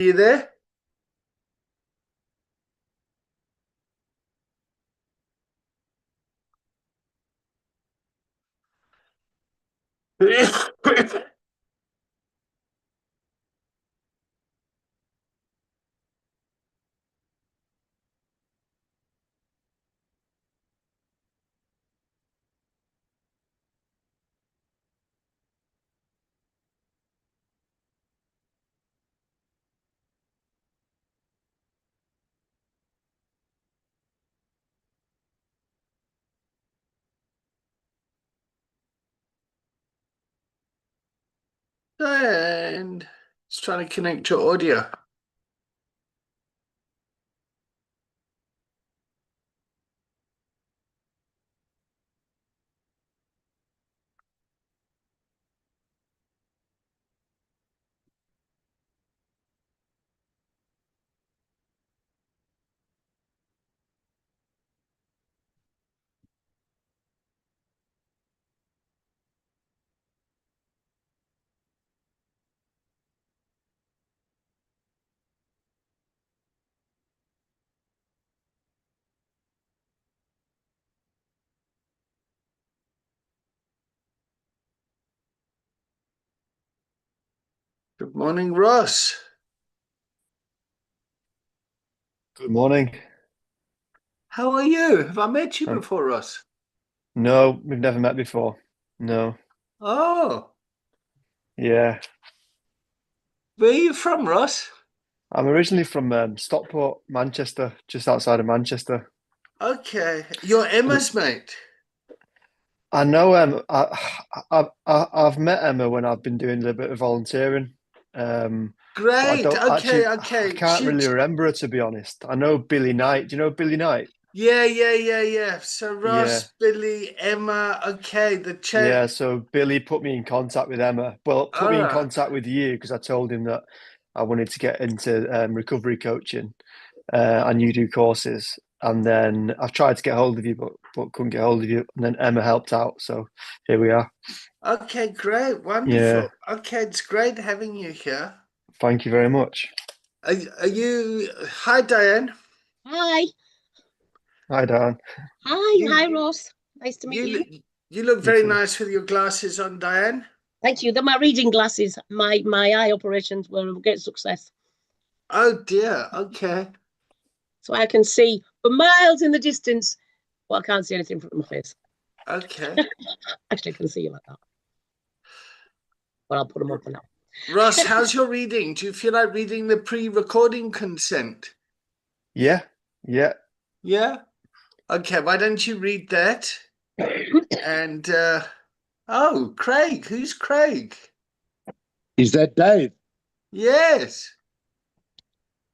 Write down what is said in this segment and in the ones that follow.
You there? And it's trying to connect your audio. Good morning, Ross. Good morning. How are you? Have I met you Um, before, Ross? no, we've never met before. No. Oh, Yeah. where are you from, Ross? I'm originally from Stockport, Manchester, just outside of Manchester. Okay, you're But Emma's mate. I know I've met Emma when I've been doing a bit of volunteering. But I Great. don't Okay, actually I okay. can't really remember her, to be honest. I know Billy Knight. Do you know Billy Knight? Yeah. So Yeah. Ross, Billy, Emma. Okay, the chat. Yeah, so Billy put me in contact with Emma. Well, put All me in right. contact with you because I told him that I wanted to get into recovery coaching. And you do courses. And then I've tried to get hold of you, but couldn't get hold of you. And then Emma helped out, so here we are. Okay, great. Yeah, Wonderful. Okay, it's great having you here. thank you very much. Are you? Hi, Diane. Hi, Hi, Dan. hi, You Ross. Nice to meet you you. you look You very too. nice with your glasses on, Diane. Thank you. They're my reading glasses. My eye operations were a great success, Oh dear. Okay. so I can see for miles in the distance. Well, I can't see anything from my face. Okay. Actually, I can see you like that, but I'll put them on R- for now. Ross, how's your reading? Do you feel like reading the pre-recording consent? Yeah, yeah. Yeah. Okay. Why don't you read that? And oh, Craig. Who's Craig? Is that Dave? Yes.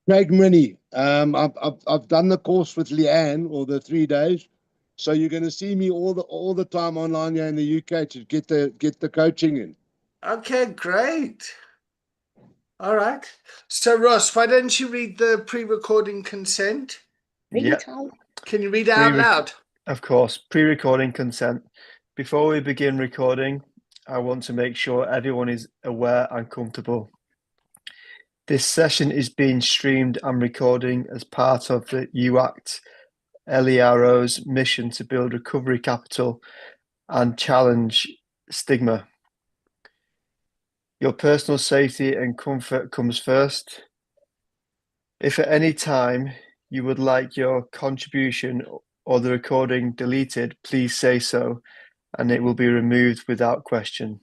Craig Minnie. I've done the course with Leanne, or the 3 days. So you're going to see me all the time online here in the UK to get the coaching in. Okay. Great. All right. So Ross, why don't you read the pre-recording consent? Read Yeah. it out. Can you read it out Pre loud? of course, pre-recording consent. Before we begin recording, I want to make sure everyone is aware and comfortable. This session is being streamed and recording as part of the UACT LERO's mission to build recovery capital and challenge stigma. Your personal safety and comfort comes first. If at any time you would like your contribution or the recording deleted, please say so, and it will be removed without question.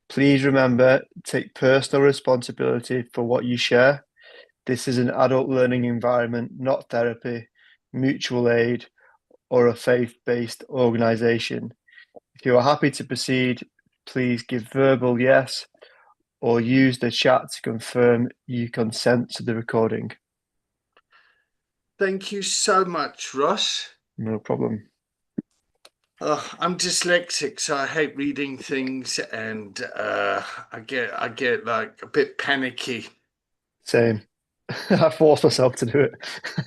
Please remember, take personal responsibility for what you share. This is an adult learning environment, not therapy, mutual aid, or a faith-based organization. If you are happy to proceed, please give verbal yes or use the chat to confirm you consent to the recording. Thank you so much, Ross. No problem. Oh, I'm dyslexic, so I hate reading things, and I get like a bit panicky. Same. I forced myself to do it.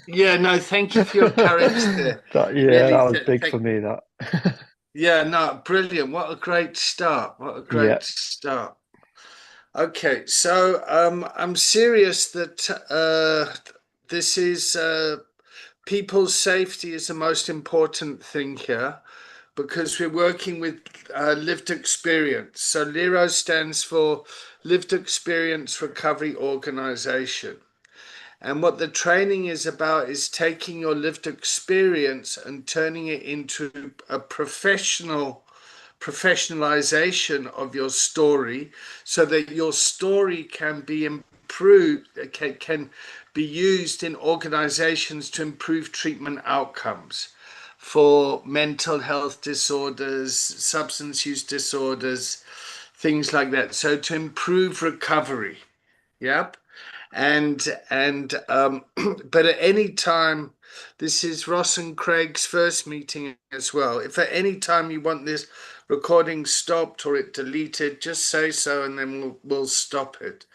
Yeah, no, thank you for your courage there. Yeah, Really, that was big for thank. me, that. Yeah, no, brilliant. What a great start. What a Yeah. great start. Okay, so I'm serious that this is people's safety is the most important thing here because we're working with lived experience. So LERO stands for Lived Experience Recovery Organization. And what the training is about is taking your lived experience and turning it into a professionalization of your story so that your story can be improved, can be used in organizations to improve treatment outcomes for mental health disorders, substance use disorders, things like that. So to improve recovery. Yep. And but at any time, this is Ross and Craig's first meeting as well. If at any time you want this recording stopped or it deleted, just say so and then we'll stop it.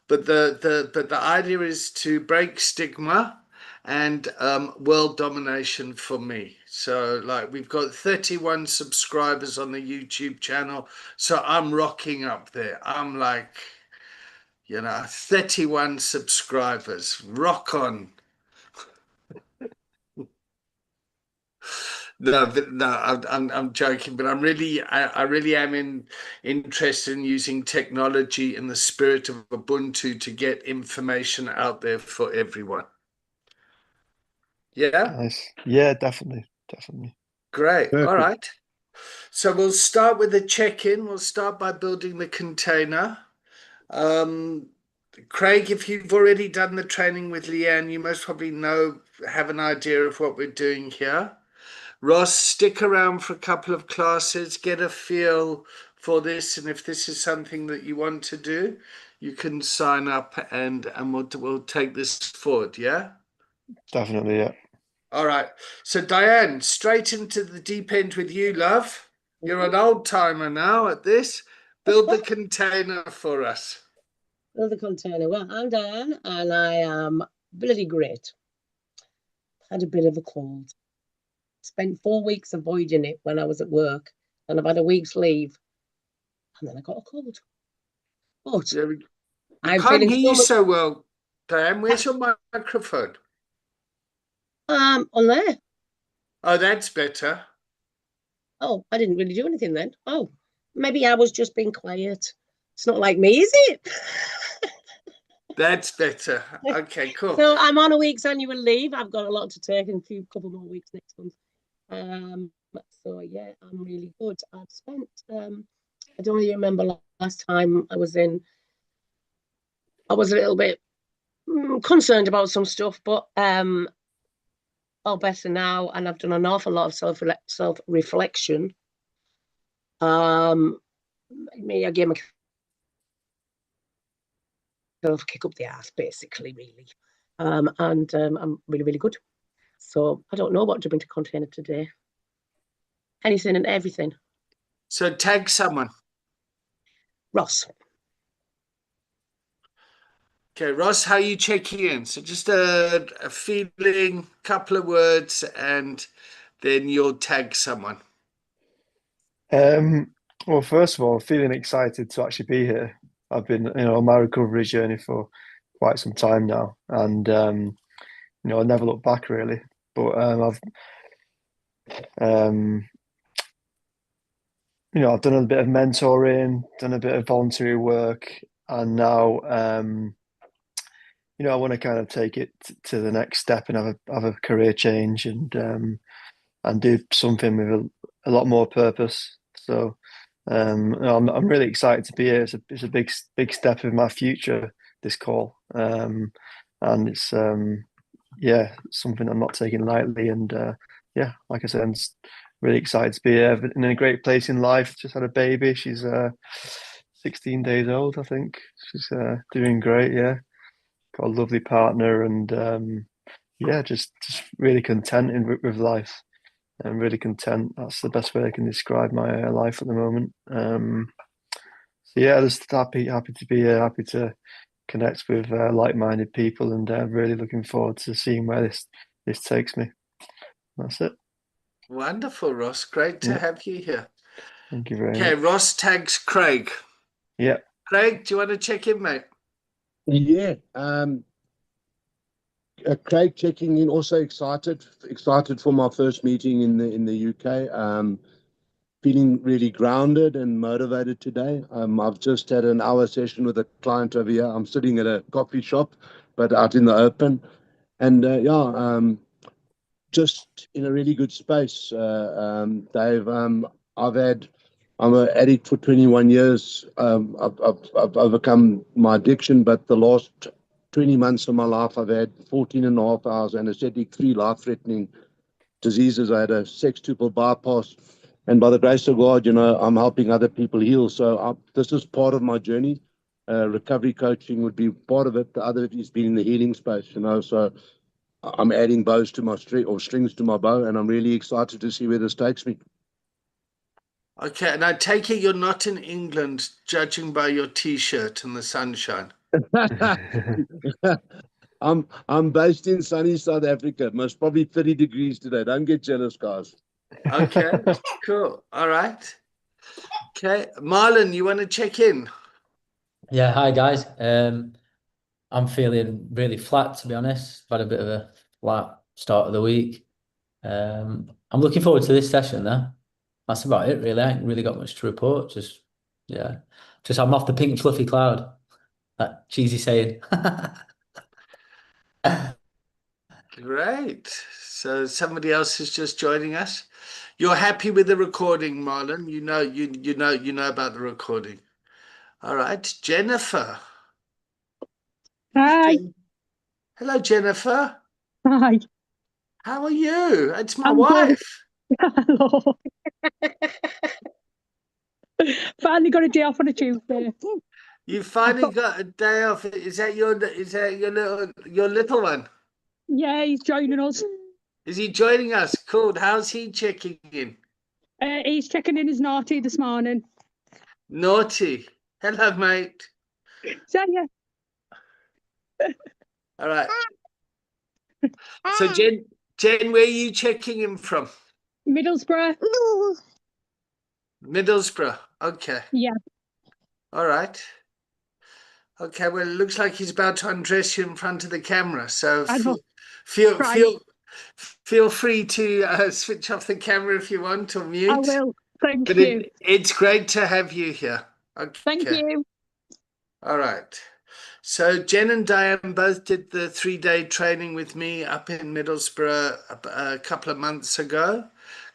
But the idea is to break stigma and world domination for me. So like we've got 31 subscribers on the YouTube channel, so I'm rocking up there. I'm like, 31 subscribers. Rock on. No, but no, I'm joking, but I really am interested in using technology in the spirit of Ubuntu to get information out there for everyone. Yeah, Nice. Yeah, definitely. Definitely. great. All Perfect. right. So we'll start with the check-in. We'll start by building the container. Craig, if you've already done the training with Leanne, you most probably have an idea of what we're doing here. Ross, stick around for a couple of classes, get a feel for this, and if this is something that you want to do, you can sign up and we'll take this forward, yeah? Definitely, yeah. All right. So Diane, straight into the deep end with you, love. You're an old timer now at this. Build the container for us. Build the container. Well, I'm Diane and I am bloody great. Had a bit of a cold. Spent 4 weeks avoiding it when I was at work, and I've had a week's leave, and then I got a cold. But Yeah, we I'm can't feeling hear so you much so well, Diane. Where's your microphone? on there. Oh, that's better. Oh, I didn't really do anything then. Oh, maybe I was just being quiet. It's not like me, is it? That's better. Okay, cool. So I'm on a week's annual leave. I've got a lot to take and a couple more weeks next month. So yeah, I'm really good. I've spent I don't really remember last time I was in. I was a little bit concerned about some stuff, but all better now, and I've done an awful lot of self reflection. I gave myself a kick up the ass, basically, really, and I'm really good. So I don't know what to bring to container today. Anything and everything. So tag someone. Ross. Okay, Ross, how are you checking in? So just a feeling, couple of words, and then you'll tag someone. Well, first of all, feeling excited to actually be here. I've been, on my recovery journey for quite some time now, and I never look back really. But I've done a bit of mentoring, done a bit of voluntary work, and now, I want to kind of take it to the next step and have a career change and do something with a lot more purpose. So I'm really excited to be here. It's a big step in my future, this call, and it's something I'm not taking lightly. And like I said, I'm just really excited to be here. In a great place in life. Just had a baby. She's 16 days old, I think. She's doing great. Yeah, got a lovely partner, and just really content with life. I'm really content. That's the best way I can describe my life at the moment. So yeah, just happy to be here, happy to connect with like-minded people, and really looking forward to seeing where this takes me. That's it. Wonderful, Ross. Great to have you here. Thank you very Okay, much. Ross tags Craig. Yeah. Craig, do you want to check in, mate? Yeah. Craig checking in. Also excited for my first meeting in the UK. Feeling really grounded and motivated today. I've just had an hour session with a client over here. I'm sitting at a coffee shop, but out in the open, and just in a really good space. Dave, I'm an addict for 21 years. I've overcome my addiction, but the last 20 months of my life, I've had 14 and a half hours anesthetic, 3 life-threatening diseases. I had a sextuple bypass, and by the grace of God, I'm helping other people heal. So this is part of my journey. Recovery coaching would be part of it. The other is being in the healing space, So I'm adding bows to my strings to my bow, and I'm really excited to see where this takes me. Okay, and I take it you're not in England, judging by your T-shirt and the sunshine. I'm based in sunny South Africa. Most probably 30 degrees today. Don't get jealous, guys. Okay, cool. All right. Okay, Marlon, you want to check in? Yeah, hi guys. I'm feeling really flat, to be honest. I've had a bit of a flat start of the week. I'm looking forward to this session though. That's about it, really. I ain't really got much to report. Just I'm off the pink fluffy cloud. That cheesy saying. Great. So somebody else is just joining us. You're happy with the recording, Marlon? You know about the recording. All right, Jennifer. Hi. Hello, Jennifer. Hi. How are you? It's my I'm good. wife. Hello. Finally got a day off on a Tuesday. You finally got a day off. Is that your little one? Yeah, he's joining us. Is he joining us? Cool. How's he checking in? He's checking in his naughty this morning. Naughty. Hello, mate. So yeah. All right. So Jen, where are you checking in from? Middlesbrough. Middlesbrough. Okay. Yeah. All right. Okay. Well, it looks like he's about to undress you in front of the camera. So I know. feel free to switch off the camera if you want or mute. I will. Thank But you. it's great to have you here. Okay. Thank you. All right. So Jen and Diane both did the 3-day training with me up in Middlesbrough a couple of months ago.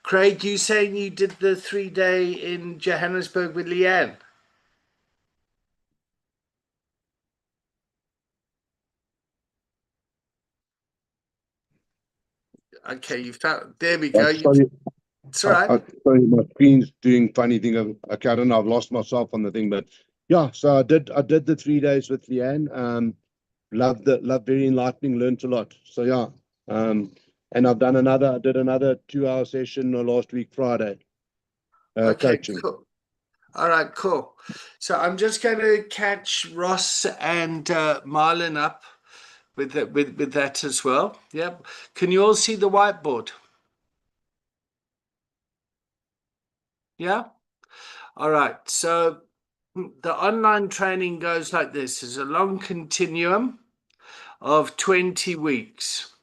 Craig, you saying you did the 3-day in Johannesburg with Leanne? Okay, you found. There we go. It's all right. Sorry, my screen's doing funny thing. Okay, I don't know. I've lost myself on the thing, but yeah. So I did the 3 days with Leanne. Loved very enlightening. Learned a lot. So yeah. And I did another 2-hour session last week Friday. Okay, Coaching. cool. All right, cool. So I'm just going to catch Ross and Marlon up with that as well. Yep. Can you all see the whiteboard? Yeah. All right. So the online training goes like this: is a long continuum of 20 weeks.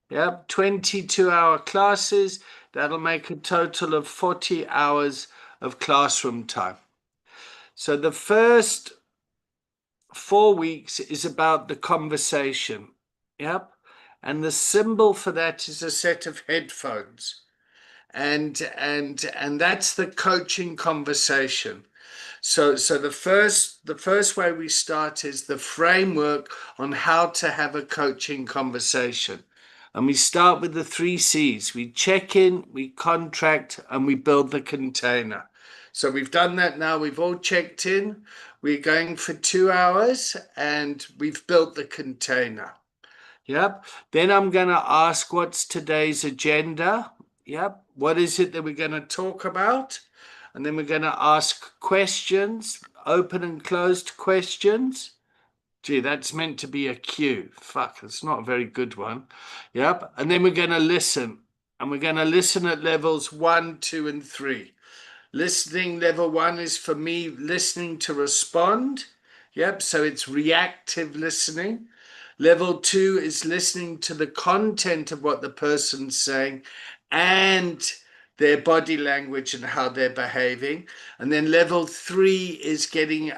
Yep, 22-hour classes. That'll make a total of 40 hours of classroom time. So the first 4 weeks is about the conversation. Yep. And the symbol for that is a set of headphones. And that's the coaching conversation. So the first way we start is the framework on how to have a coaching conversation. And we start with the 3 C's. We check in, we contract, and we build the container. So we've done that now. We've all checked in. We're going for 2 hours and we've built the container. Yep. Then I'm going to ask, what's today's agenda? Yep. What is it that we're going to talk about? And then we're going to ask questions, open and closed questions. Gee, that's meant to be a cue. Fuck, it's not a very good one. Yep. And then we're going to listen. And we're going to listen at levels 1, 2, and 3. Listening level 1 is for me listening to respond. Yep, so it's reactive listening. Level 2 is listening to the content of what the person's saying and their body language and how they're behaving. And then level 3 is getting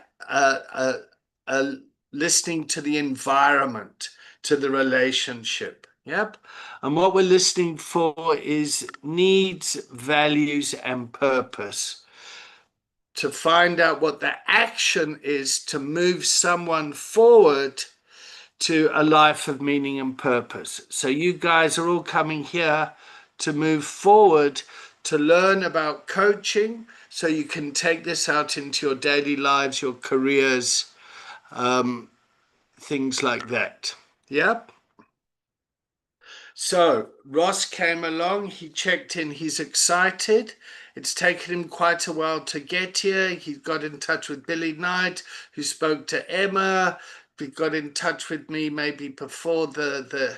listening to the environment, to the relationship. Yep. And what we're listening for is needs, values, and purpose. To find out what the action is to move someone forward to a life of meaning and purpose. So you guys are all coming here to move forward, to learn about coaching, so you can take this out into your daily lives, your careers, things like that. Yep. So Ross came along, he checked in, he's excited. It's taken him quite a while to get here. He got in touch with Billy Knight, who spoke to Emma. He got in touch with me maybe before the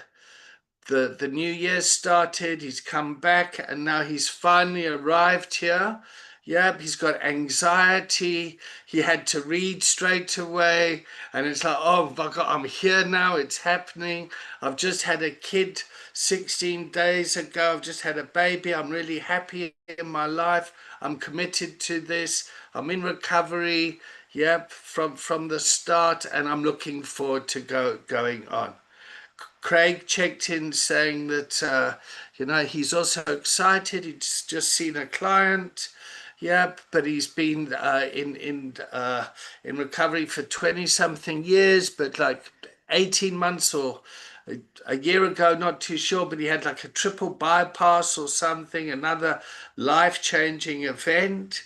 new year started. He's come back and now he's finally arrived here. Yep, he's got anxiety. He had to read straight away. And it's like, oh my God, I'm here now. It's happening. I've just had a kid 16 days ago. I've just had a baby. I'm really happy in my life. I'm committed to this. I'm in recovery. Yep, from the start. And I'm looking forward to going on. Craig checked in saying that, he's also excited. He's just seen a client. Yeah, but he's been in recovery for 20-something years, but like 18 months or a year ago, not too sure, but he had like a triple bypass or something, another life-changing event.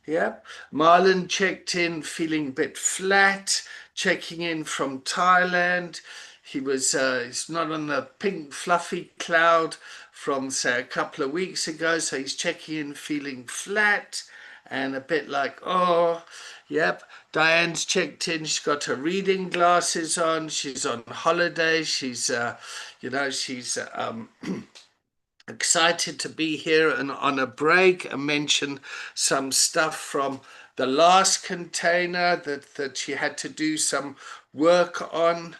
Yeah, Marlon checked in feeling a bit flat, checking in from Thailand. He was he's not on the pink fluffy cloud from, say, a couple of weeks ago, so he's checking in feeling flat and a bit like, oh, yep. Diane's checked in, she's got her reading glasses on, she's on holiday, she's, she's excited to be here and on a break, and mentioned some stuff from the last container that she had to do some work on.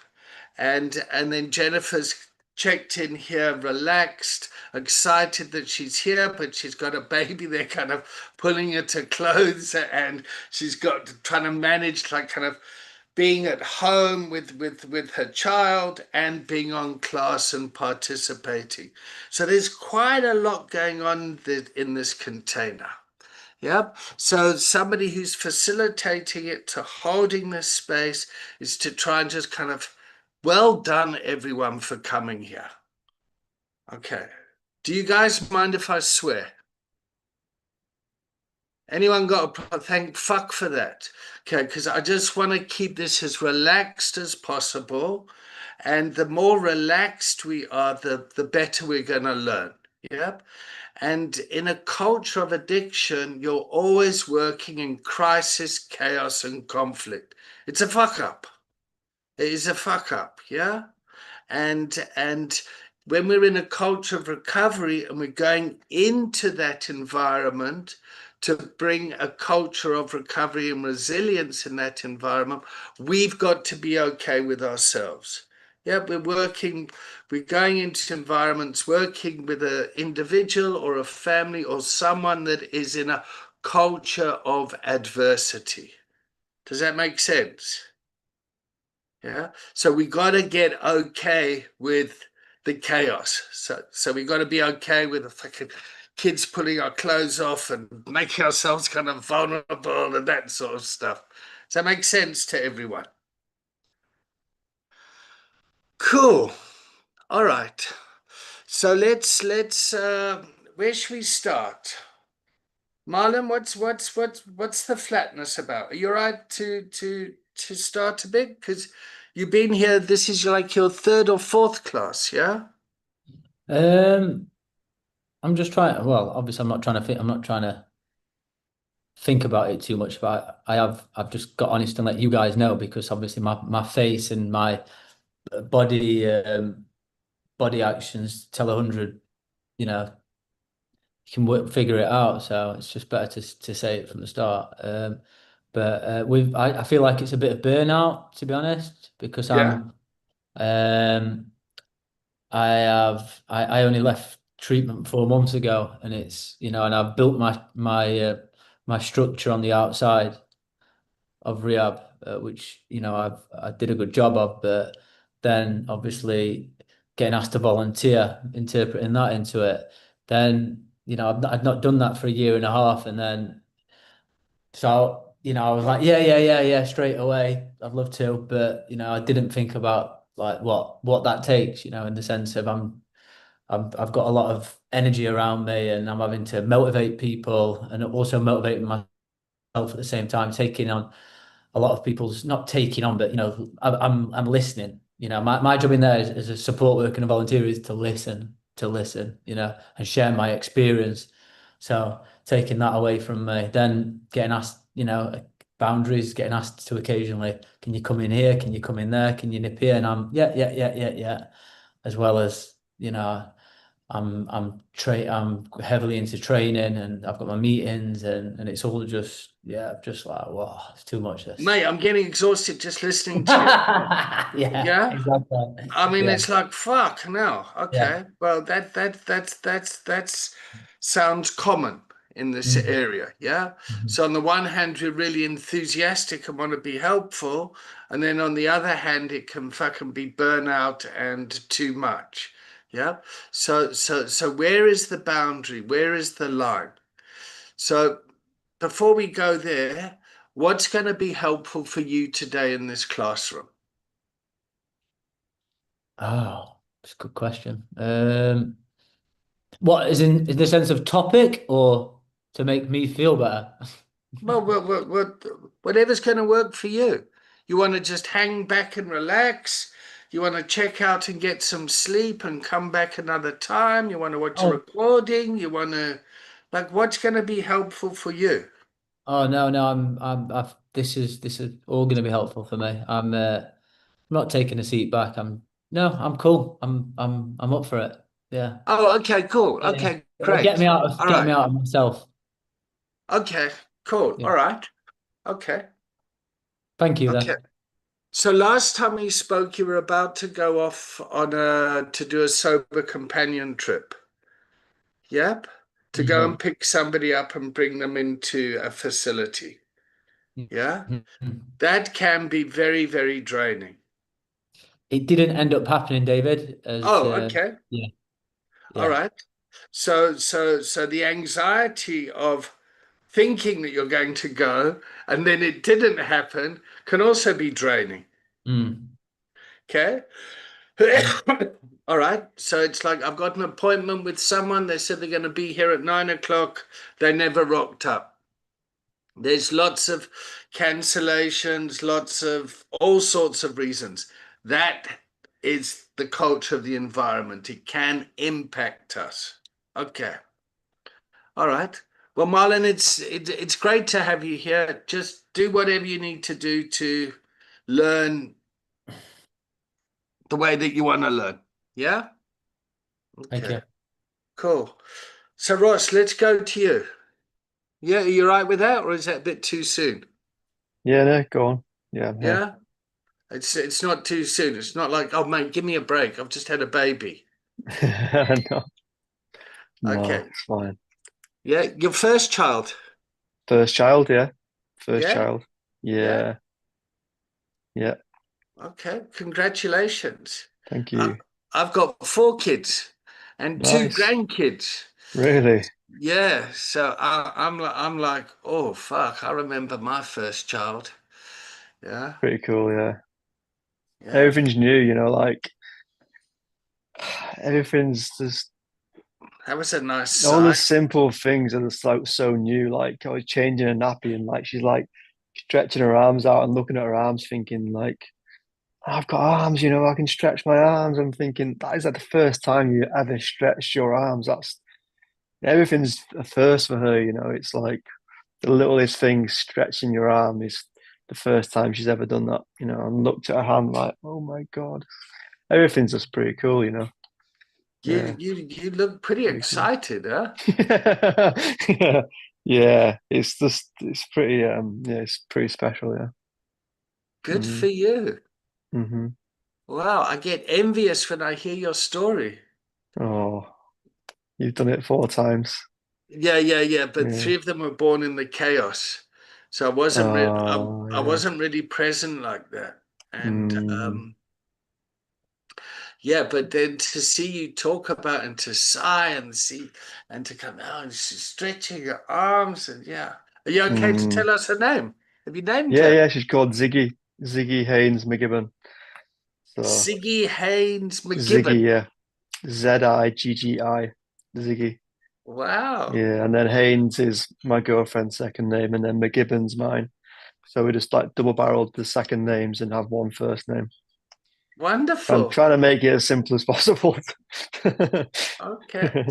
And then Jennifer's checked in here, relaxed, excited that she's here, but she's got a baby. They're kind of pulling her to clothes, and she's got trying to manage like kind of being at home with her child and being on class and participating. So there's quite a lot going on in this container. Yep. So somebody who's facilitating it, to holding this space, is to try and just kind of, well done everyone for coming here. Okay. Do you guys mind if I swear? Anyone got a thank fuck for that? Okay, because I just want to keep this as relaxed as possible. And the more relaxed we are, the better we're going to learn. Yep. And in a culture of addiction, you're always working in crisis, chaos, and conflict. It's a fuck up. It is a fuck up, yeah? And when we're in a culture of recovery and we're going into that environment to bring a culture of recovery and resilience in that environment, we've got to be okay with ourselves. Yeah, we're going into environments, working with an individual or a family or someone that is in a culture of adversity. Does that make sense? Yeah. So we got to get okay with the chaos. So we got to be okay with the fucking kids pulling our clothes off and making ourselves kind of vulnerable and that sort of stuff. Does that make sense to everyone? Cool. All right. So let's where should we start? Marlon, what's the flatness about? Are you all right to start a bit? Because you've been here, this is like your third or fourth class, yeah? I'm just trying. Well, obviously, I'm not trying to think about it too much. But I've just got honest and let you guys know, because obviously my face and my body actions tell 100, figure it out. So it's just better to say it from the start. But I feel like it's a bit of burnout, to be honest, because Yeah. I only left treatment 4 months ago, and it's, and I've built my structure on the outside of rehab, which I did a good job of, but then obviously getting asked to volunteer, interpreting that into it, then I'd not done that for a year and a half, and then so I was like, yeah, straight away, I'd love to, but I didn't think about like what that takes, in the sense of I've got a lot of energy around me, and I'm having to motivate people and also motivating myself at the same time, taking on a lot of people's, not taking on, but I'm listening. My job in there as a support worker and a volunteer is to listen, and share my experience. So taking that away from me, then getting asked, boundaries, getting asked to occasionally, can you come in here? Can you come in there? Can you nip here? And I'm yeah, as well as I'm heavily into training, and I've got my meetings, and it's all just like, wow, it's too much this. Mate, I'm getting exhausted just listening to you. Yeah, exactly. I mean, Yeah. it's like, fuck, no. Okay. Well, that's sounds common in this Mhm. area. Yeah. Mhm. So on the one hand, we're really enthusiastic and want to be helpful. And then on the other hand, it can fucking be burnout and too much. Yeah. So where is the boundary? Where is the line? So before we go there, what's going to be helpful for you today in this classroom? Oh, that's a good question. What is in the sense of topic, or to make me feel better? Well, whatever's going to work for you. You want to just hang back and relax. You want to check out and get some sleep and come back another time. You want to watch a Oh, recording. You want to, like, what's going to be helpful for you? oh no, this is all going to be helpful for me. I'm not taking a seat back. I'm cool. I'm up for it. Yeah. Oh, okay, cool. Yeah. Okay, It'll get me great. out of All get me right. out of myself. Okay, cool. Yeah. All right. Okay. Thank you Okay. then. So last time we spoke, you were about to go off on to do a sober companion trip. Yep. To go Mhm. and pick somebody up and bring them into a facility. Yeah. Mhm. That can be very, very draining. It didn't end up happening, David, as Oh, okay. yeah, All yeah. right. So the anxiety of thinking that you're going to go and then it didn't happen can also be draining. Mm. Okay. All right. So it's like I've got an appointment with someone. They said they're going to be here at 9 o'clock. They never rocked up. There's lots of cancellations, lots of all sorts of reasons. That is the culture of the environment. It can impact us. Okay. All right. Well, Marlon, it's great to have you here. Just do whatever you need to do to learn the way that you want to learn. Yeah? Thank Okay. you. Cool. So Ross, let's go to you. Yeah, are you right with that, or is that a bit too soon? Yeah, no, go on. Yeah, I'm here. Yeah? It's not too soon. It's not like, oh mate, give me a break. I've just had a baby. No, no, Okay. it's fine. Yeah, your first child. First child, yeah. First Yeah? child. Yeah. Yeah, yeah. Okay. Congratulations. Thank I, you. I've got 4 kids and 2 Nice. grandkids. Really? Yeah, so I'm like, oh fuck, I remember my first child. Yeah, Pretty cool, yeah. yeah. Everything's new, like everything's just That was a nice all the sight. simple things are just like so new. Like I was changing a nappy and like she's like stretching her arms out and looking at her arms, thinking like, I've got arms, I can stretch my arms. I'm thinking that is like the first time you ever stretched your arms. That's everything's a first for her, It's like the littlest thing, stretching your arm is the first time she's ever done that, and looked at her hand like, oh my God. Everything's just pretty cool. Yeah. You look pretty Pretty cool. excited, huh? Yeah, yeah. It's pretty yeah, it's pretty special. Yeah. Good for you. Mm-hmm. Wow, I get envious when I hear your story. Oh, you've done it 4 times. Yeah. But Yeah. 3 of them were born in the chaos, so I wasn't Oh, I yeah. wasn't really present like that. And Mm. yeah, but then to see you talk about and to sigh and see and to come out and stretching your arms and yeah. Are you okay to tell us her name? Have you named Yeah, her? yeah. She's called Ziggy Haynes McGibbon. So Ziggy Haynes Ziggy, McGibbon. yeah. Ziggi, Ziggy. Wow. Yeah, and then Haynes is my girlfriend's second name, and then McGibbon's mine. So we just like double-barreled the second names and have one first name. I'm Wonderful. trying to make it as simple as possible. Okay.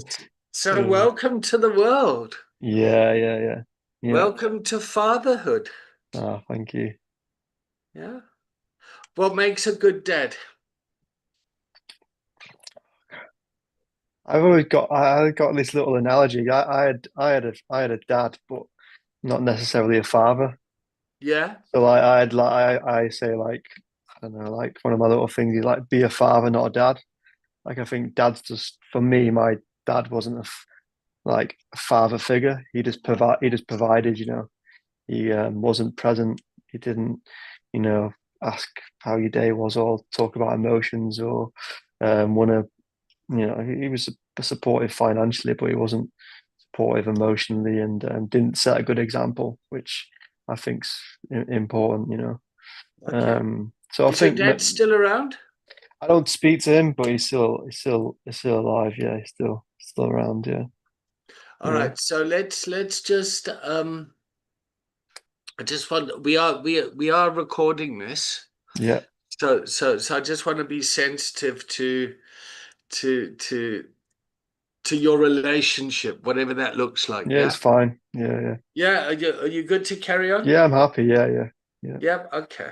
So Yeah. welcome to the world. Yeah. Welcome to fatherhood. Oh, thank you. Yeah. What makes a good dad? I got this little analogy. I had a dad, but not necessarily a father. Yeah. So like I say like I don't know, like one of my little things is like be a father, not a dad. Like I think dad's just for me, my dad wasn't like a father figure. He just provided, you know. He wasn't present. He didn't, you know, ask how your day was or talk about emotions or want to, you know, he was supportive financially, but he wasn't supportive emotionally and didn't set a good example, which I think's important, you know. Okay. So I Is your think dad still around? I don't speak to him, but he's still alive. Yeah, he's still around. Yeah, All yeah, right. So let's just I just want we are recording this. yeah. So I just want to be sensitive to to to your relationship, whatever that looks like. Yeah, Yeah. it's fine. Yeah. Yeah. Are you good to carry on? Yeah, I'm happy. Yeah. Yep. Okay.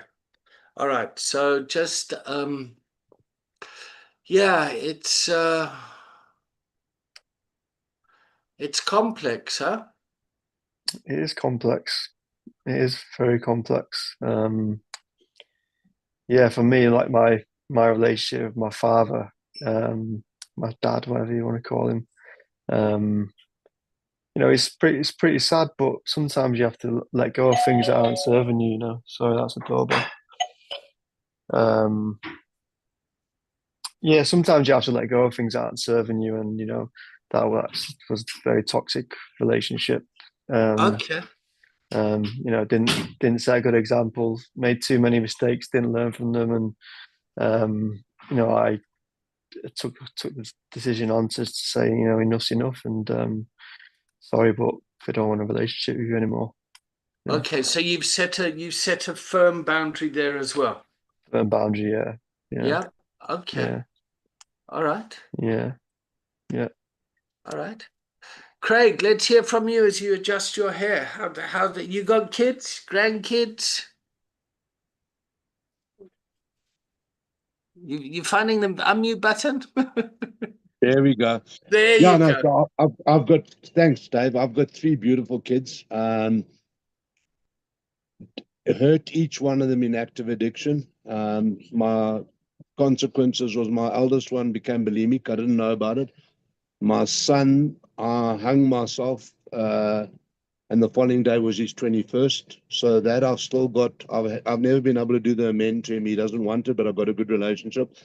All right. So just yeah, it's complex, huh? It is complex. It is very complex. Yeah, for me, like my relationship with my father, my dad, whatever you want to call him, um, you know, it's pretty sad, but sometimes you have to let go of things that aren't serving you, you know. Sorry, that's a doorbell. Um, yeah, sometimes you have to let go of things that aren't serving you, and you know was a very toxic relationship. Um, Okay. you know, didn't set a good example, made too many mistakes, didn't learn from them, and you know, I took the decision on to say, you know, enough's enough, and sorry, but I don't want a relationship with you anymore. Yeah. Okay, so you've set a firm boundary there as well. Firm boundary, yeah. Yeah. Okay. Yeah. All right. Yeah. All right. Craig, let's hear from you as you adjust your hair. How you got kids, grandkids? You finding the unmute button? There we go. There Yeah, you no, go. so I've got, thanks, Dave. I've got 3 beautiful kids. Hurt each one of them in active addiction. My consequences was my eldest one became bulimic. I didn't know about it. My son, I hung myself, and the following day was his 21st. So that I've still got, I've never been able to do the amend to him. He doesn't want it, but I've got a good relationship.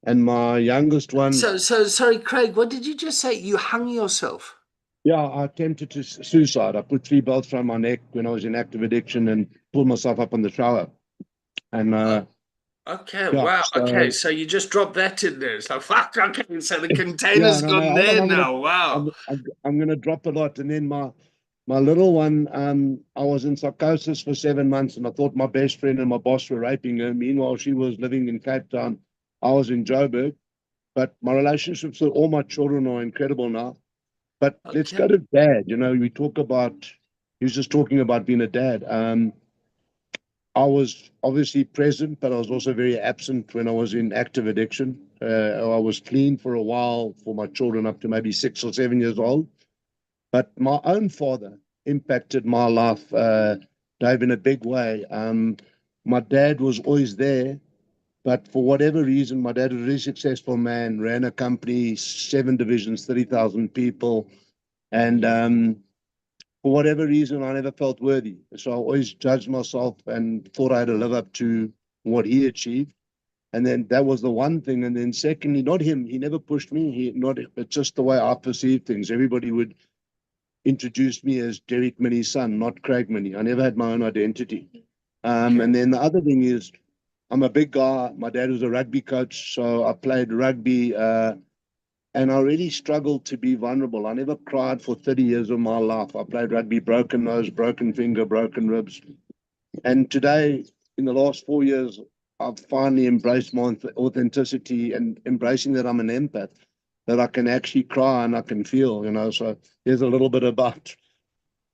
And my youngest one, So sorry, Craig, what did you just say? You hung yourself? yeah, I attempted to suicide. I put 3 belts around my neck when I was in active addiction and pulled myself up on the shower. And Okay, yeah, wow. so, Okay, so you just dropped that in there. It's like fuck. Okay, so the yeah, container's no, gone hold on, there now. Wow. I'm gonna drop a lot. And then my little one, I was in psychosis for 7 months, and I thought my best friend and my boss were raping her. Meanwhile, she was living in Cape Town. I was in Joburg. But my relationships with all my children are incredible now. But let's go Okay. to dad. You know, we talk about, he was just talking about being a dad. I was obviously present, but I was also very absent when I was in active addiction. I was clean for a while for my children up to maybe 6 or 7 years old. But my own father impacted my life, Dave, in a big way. My dad was always there, but for whatever reason, my dad was a really successful man, ran a company, 7 divisions, 30,000 people. And for whatever reason, I never felt worthy. So I always judged myself and thought I had to live up to what he achieved. And then that was the one thing. And then secondly, not him. He never pushed me. It's just the way I perceived things. Everybody would introduce me as Derek Minnie's son, not Craig Minnie. I never had my own identity. And then the other thing is, I'm a big guy. My dad was a rugby coach, so I played rugby. And I really struggled to be vulnerable. I never cried for 30 years of my life. I played rugby, broken nose, broken finger, broken ribs. And today, in the last 4 years, I've finally embraced my authenticity and embracing that I'm an empath, that I can actually cry and I can feel, you know. So there's a little bit about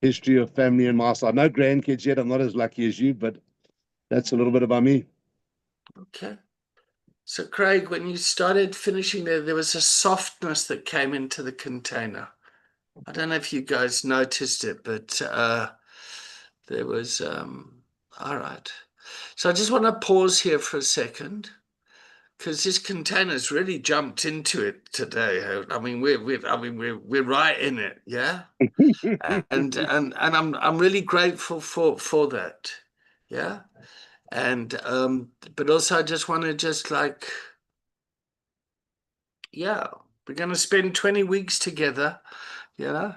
history of family and my side. No grandkids yet. I'm not as lucky as you, but that's a little bit about me. Okay. So, Craig, when you started finishing there was a softness that came into the container. I don't know if you guys noticed it, but there was, all right. So I just want to pause here for a second, because this container's really jumped into it today. I mean, we're right in it, yeah. and I'm really grateful for that, yeah. And but also I just want to just like, yeah, we're gonna spend 20 weeks together, you know.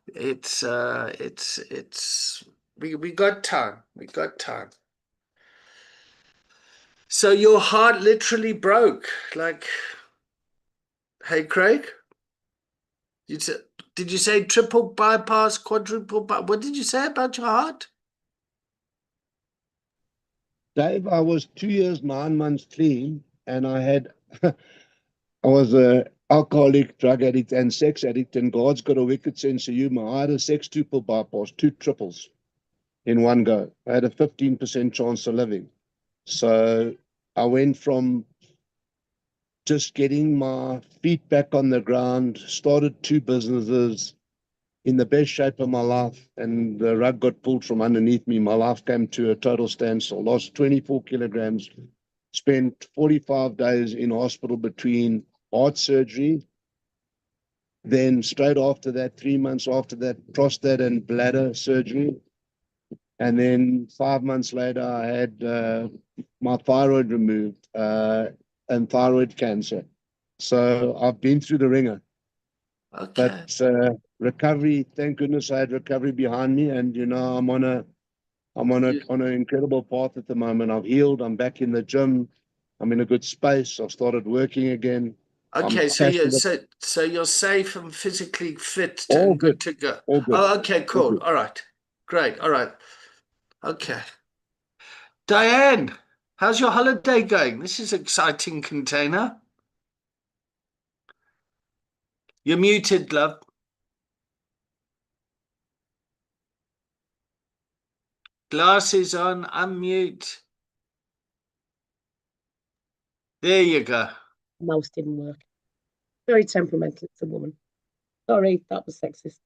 It's we got time. We got time. So your heart literally broke. Like, hey Craig, you said, did you say triple bypass, quadruple bypass? What did you say about your heart? Dave, I was 2 years, 9 months clean, and I was a alcoholic, drug addict, and sex addict, and God's got a wicked sense of humor. I had a sextuple bypass, 2 triples in one go. I had a 15% chance of living. So I went from just getting my feet back on the ground, started 2 businesses in the best shape of my life, and the rug got pulled from underneath me. My life came to a total standstill. Lost 24 kilograms, spent 45 days in hospital between heart surgery. Then straight after that, 3 months after that, prostate and bladder surgery. And then 5 months later, I had my thyroid removed and thyroid cancer. So I've been through the ringer. Okay. But recovery, thank goodness I had recovery behind me. And, you know, I'm on an incredible path at the moment. I've healed. I'm back in the gym. I'm in a good space. I've started working again. Okay, I'm so you're passionate. so you're safe and physically fit All and good good. to go. All good. Oh, okay, All cool. good. All right. Great. All right. Okay. Diane, how's your holiday going? This is exciting container. You're muted, love. Glasses on, unmute. There you go. Mouse didn't work. Very temperamental, it's a woman. Sorry, that was sexist.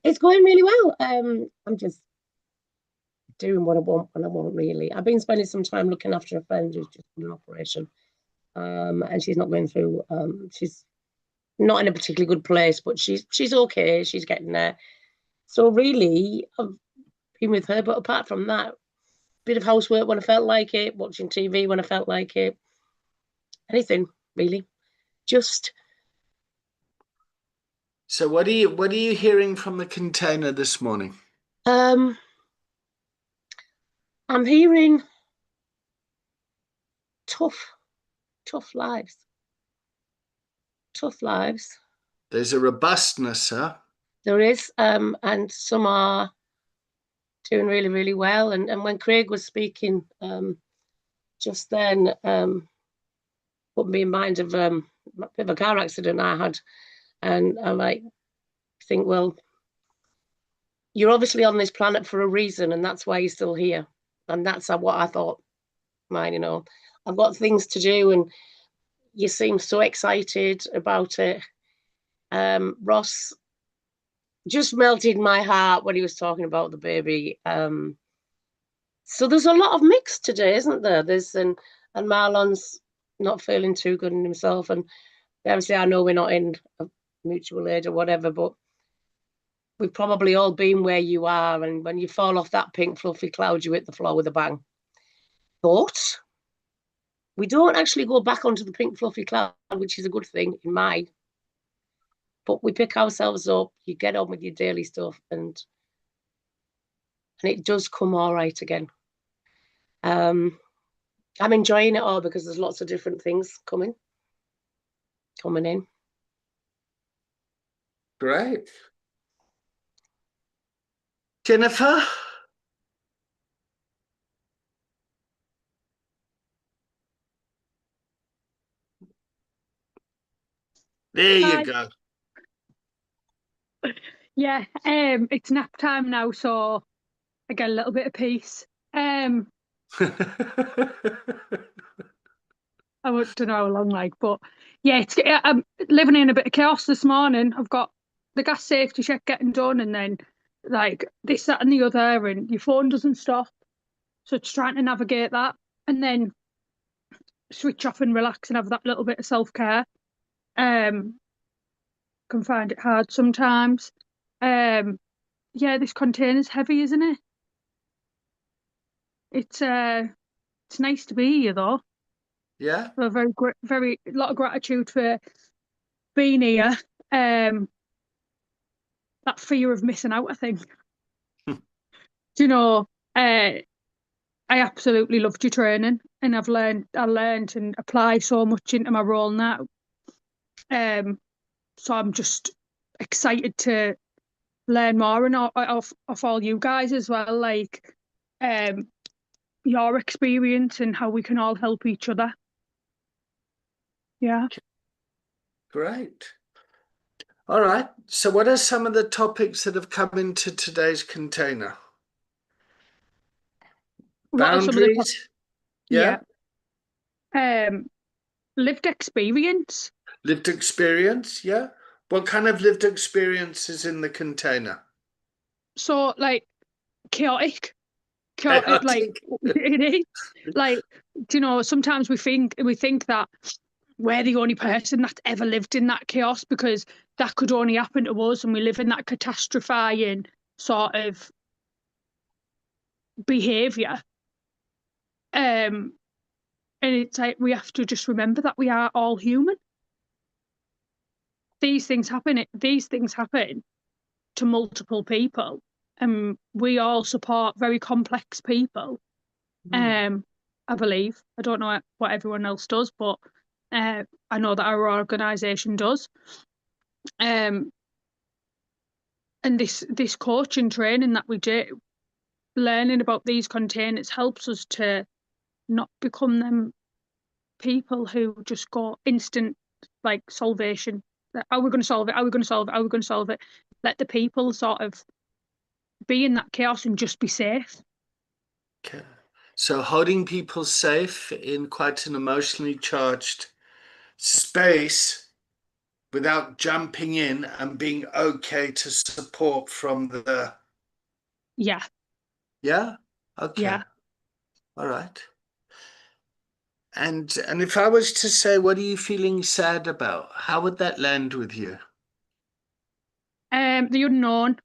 It's going really well. I'm just doing what I want when I want, really. I've been spending some time looking after a friend who's just had an operation. And she's not going through, she's not in a particularly good place, but she's okay, she's getting there. So really, I've been with her, but apart from that, bit of housework when I felt like it, watching TV when I felt like it, anything really. Just So what are you hearing from the container this morning? I'm hearing tough lives. Tough lives. There's a robustness, huh? There is, and some are doing really, really well. And when Craig was speaking just then, put me in mind of a bit of a car accident I had. And I might think, well, you're obviously on this planet for a reason, and that's why you're still here. And that's what I thought. Mine, I've got things to do, and you seem so excited about it. Ross just melted my heart when he was talking about the baby. So there's a lot of mix today, isn't there? And Marlon's not feeling too good in himself, and obviously I know we're not in a mutual aid or whatever, but we've probably all been where you are, and when you fall off that pink fluffy cloud, you hit the floor with a bang. But we don't actually go back onto the pink fluffy cloud, which is a good thing in my. But we pick ourselves up, you get on with your daily stuff, and it does come all right again. I'm enjoying it all because there's lots of different things coming in. Great. Jennifer? There Hi. you go. Yeah, it's nap time now, so I get a little bit of peace. I don't know how long, but yeah, I'm living in a bit of chaos this morning. I've got the gas safety check getting done, and then this, that, and the other, and your phone doesn't stop. So it's trying to navigate that, and then switch off and relax and have that little bit of self-care. Can find it hard sometimes. Yeah, this container's heavy, isn't it? It's nice to be here though. Yeah. So very lot of gratitude for being here. That fear of missing out, I think. I absolutely loved your training, and I learned and apply so much into my role now. So I'm just excited to learn more and off all you guys as well, your experience and how we can all help each other. Yeah. Great. All right. So what are some of the topics that have come into today's container? What are some of the Boundaries? Yeah. Lived experience. Lived experience? Yeah. What kind of lived experience is in the container? So chaotic, Chaotic. it is. Sometimes we think that we're the only person that's ever lived in that chaos, because that could only happen to us, and we live in that catastrophizing sort of behaviour. And it's like we have to just remember that we are all human. These things happen to multiple people, and we all support very complex people. I believe. I don't know what everyone else does, but I know that our organisation does. And this coaching training that we do, learning about these containers, helps us to not become them people who just go instant salvation. Are we going to solve it? Are we going to solve it? Are we going to solve it? Let the people sort of be in that chaos and just be safe. Okay. So holding people safe in quite an emotionally charged space without jumping in and being okay to support from the... Yeah. Yeah? Okay. Yeah. All right. And if I was to say, what are you feeling sad about? How would that land with you? The unknown.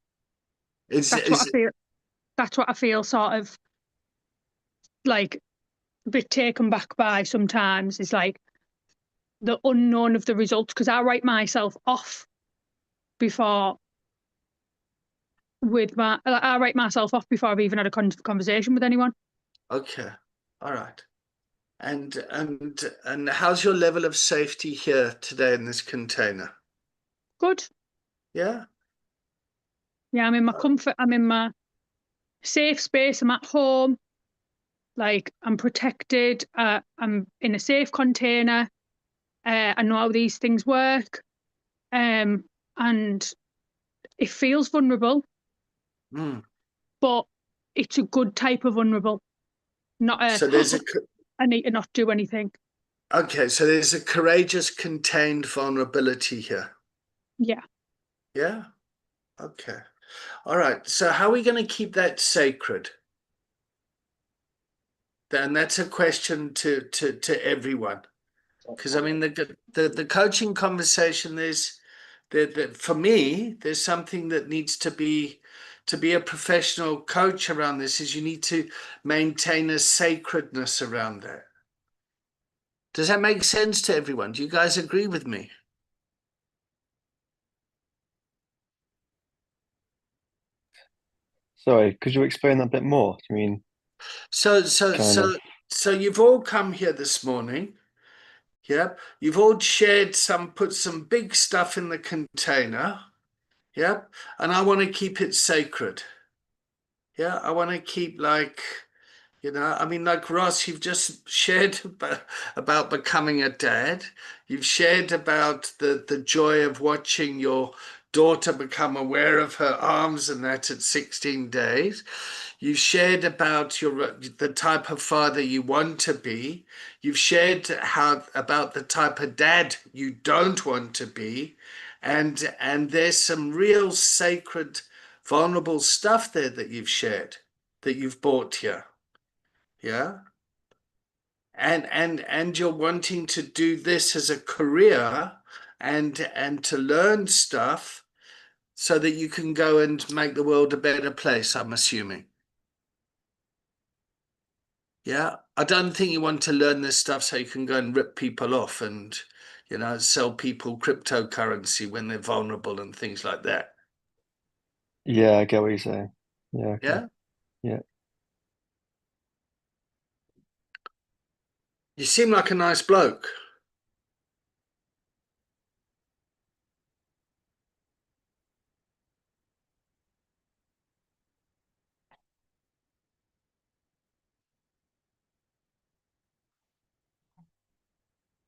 That's what I feel. That's what I feel, sort of a bit taken back by sometimes, is the unknown of the results, because I write myself off before I've even had a conversation with anyone. Okay. All right. And how's your level of safety here today in this container? Good. Yeah. Yeah, I'm in my comfort. I'm in my safe space. I'm at home. I'm protected. I'm in a safe container. I know how these things work. And it feels vulnerable. Mm. but it's a good type of vulnerable, not a So there's a I need to not do anything. okay. So there's a courageous, contained vulnerability here. Yeah. Yeah. Okay. All right. So how are we going to keep that sacred? Then that's a question to everyone. Because I mean the coaching conversation, there's for me, there's something that needs to be a professional coach around this, is you need to maintain a sacredness around that. Does that make sense to everyone? Do you guys agree with me? Sorry, could you explain that a bit more? I mean, So kind of. so you've all come here this morning. Yep. You've all shared put some big stuff in the container. Yep. And I want to keep it sacred. Yeah. I want to keep I mean, like Ross, you've just shared about becoming a dad. You've shared about the joy of watching your daughter become aware of her arms and that at 16 days. You've shared about the type of father you want to be. You've shared about the type of dad you don't want to be. And there's some real sacred, vulnerable stuff there that you've shared, that you've brought here. Yeah. And you're wanting to do this as a career and to learn stuff so that you can go and make the world a better place, I'm assuming. Yeah. I don't think you want to learn this stuff so you can go and rip people off and, sell people cryptocurrency when they're vulnerable and things like that. Yeah, I get what you're saying. Yeah, okay. Yeah. Yeah. You seem like a nice bloke.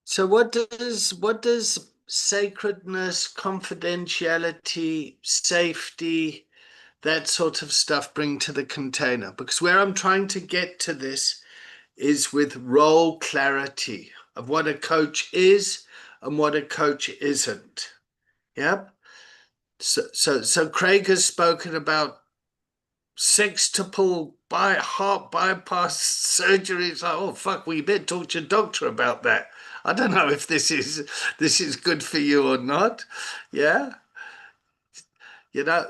So what does sacredness, confidentiality, safety, that sort of stuff bring to the container? Because where I'm trying to get to this is with role clarity of what a coach is and what a coach isn't. Yep. So Craig has spoken about sextuple heart bypass surgery. It's like, oh fuck, well, you better talk to your doctor about that. I don't know if this is good for you or not. Yeah.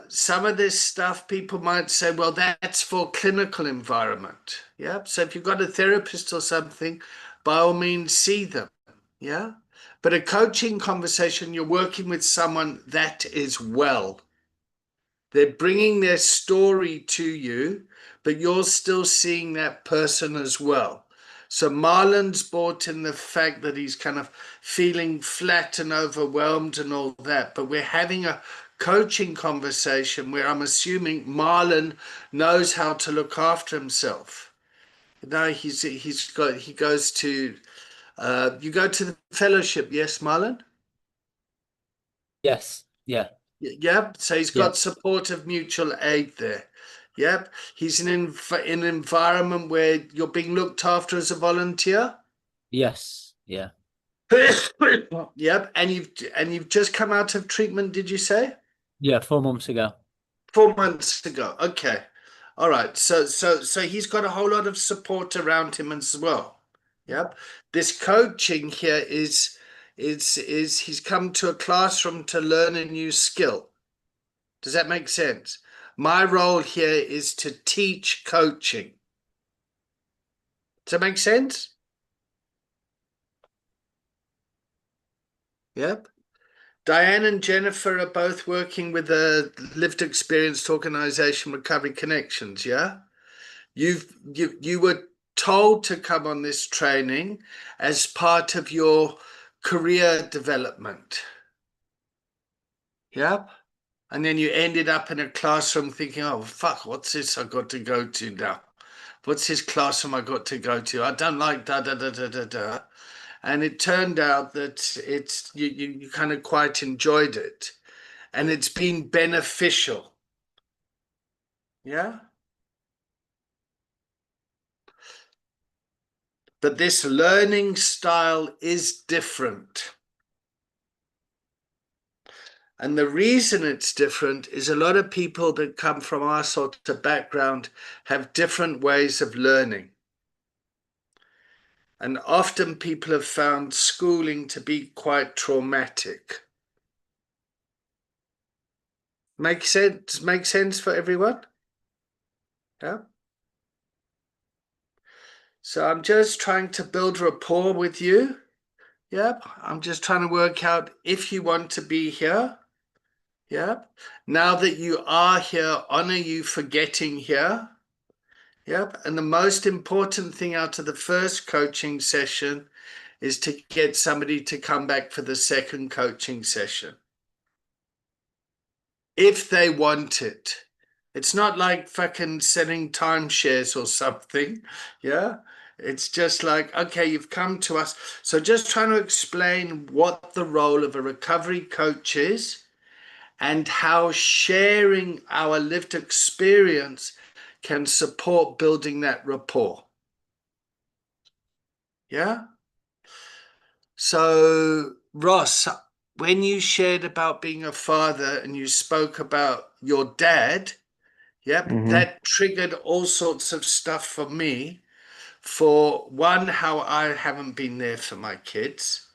Some of this stuff people might say, well, that's for clinical environment. Yeah. So if you've got a therapist or something, by all means see them. Yeah. But a coaching conversation, you're working with someone that is well. They're bringing their story to you, but you're still seeing that person as well. So Marlon's brought in the fact that he's kind of feeling flat and overwhelmed and all that, but we're having a coaching conversation where I'm assuming Marlon knows how to look after himself. He goes to you go to the fellowship, yes, Marlon? Yes. Yeah. Yep. So he's Yeah. got support of mutual aid there. Yep. He's in an environment where you're being looked after as a volunteer. Yes. Yeah. Yep. And you've just come out of treatment, did you say? Yeah. 4 months ago. 4 months ago. Okay. All right. So he's got a whole lot of support around him as well. Yep. This coaching here is he's come to a classroom to learn a new skill. Does that make sense? My role here is to teach coaching. Does that make sense? Yep. Diane and Jennifer are both working with a lived experienced organization, Recovery Connections. Yeah. You were told to come on this training as part of your career development. Yep. And then you ended up in a classroom thinking, oh, fuck, what's this I got to go to now? What's this classroom I got to go to? I don't like da da da da da da. And it turned out that you kind of quite enjoyed it. And it's been beneficial. Yeah. But this learning style is different. And the reason it's different is a lot of people that come from our sort of background have different ways of learning. And often people have found schooling to be quite traumatic. Make sense for everyone? Yeah. So I'm just trying to build rapport with you. Yep. I'm just trying to work out if you want to be here. Yep. Now that you are here, honor you for getting here. Yep. And the most important thing out of the first coaching session is to get somebody to come back for the second coaching session. If they want it. It's not like fucking selling timeshares or something. Yeah. It's just like, okay, you've come to us. So just trying to explain what the role of a recovery coach is and how sharing our lived experience can support building that rapport. Yeah. So Ross, when you shared about being a father and you spoke about your dad, yep, that triggered all sorts of stuff for me. For one, how I haven't been there for my kids.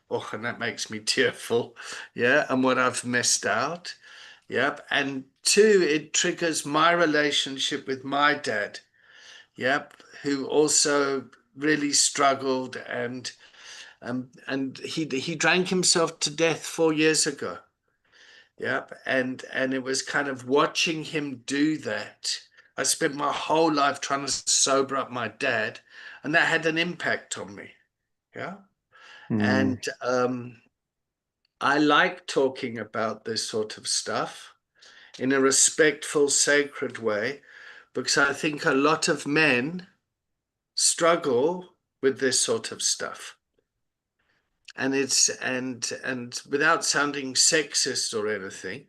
Oh, and that makes me tearful. Yeah, and what I've missed out. Yep. And two, it triggers my relationship with my dad. Yep. Who also really struggled and he drank himself to death 4 years ago. Yep. And it was kind of watching him do that. I spent my whole life trying to sober up my dad, and that had an impact on me. Yeah. And I like talking about this sort of stuff in a respectful, sacred way, because I think a lot of men struggle with this sort of stuff. And it's and without sounding sexist or anything,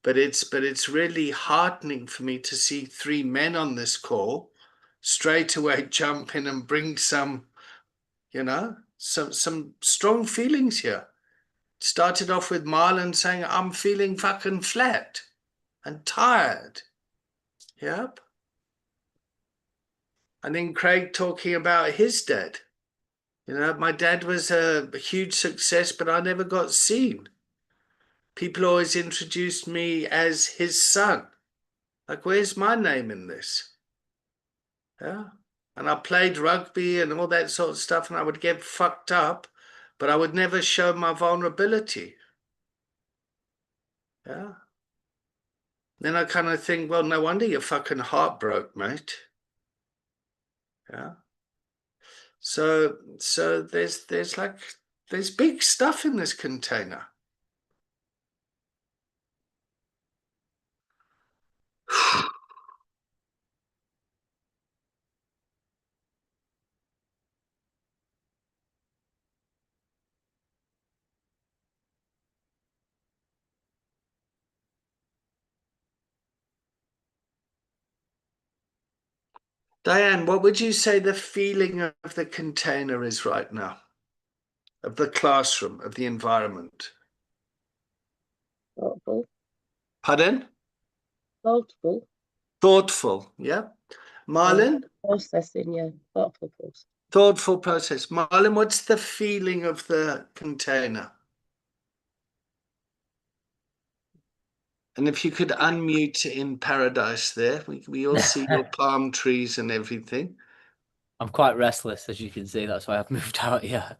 but it's really heartening for me to see 3 men on this call straight away jump in and bring some, some strong feelings here. Started off with Marlon saying, I'm feeling fucking flat and tired. Yep. And then Craig talking about his dad. My dad was a huge success, but I never got seen. People always introduced me as his son. Like, where's my name in this? Yeah. And I played rugby and all that sort of stuff, and I would get fucked up, but I would never show my vulnerability. Yeah. Then I kind of think, well, no wonder your fucking heart broke, mate. Yeah. So there's big stuff in this container. Diane, what would you say the feeling of the container is right now? Of the classroom, of the environment? Thoughtful. Pardon? Thoughtful. Thoughtful, yeah. Marlon? Processing, yeah. Thoughtful process. Thoughtful process. Marlon, what's the feeling of the container? And if you could unmute in paradise there, we all see your palm trees and everything. I'm quite restless, as you can see. That's why I've moved out here.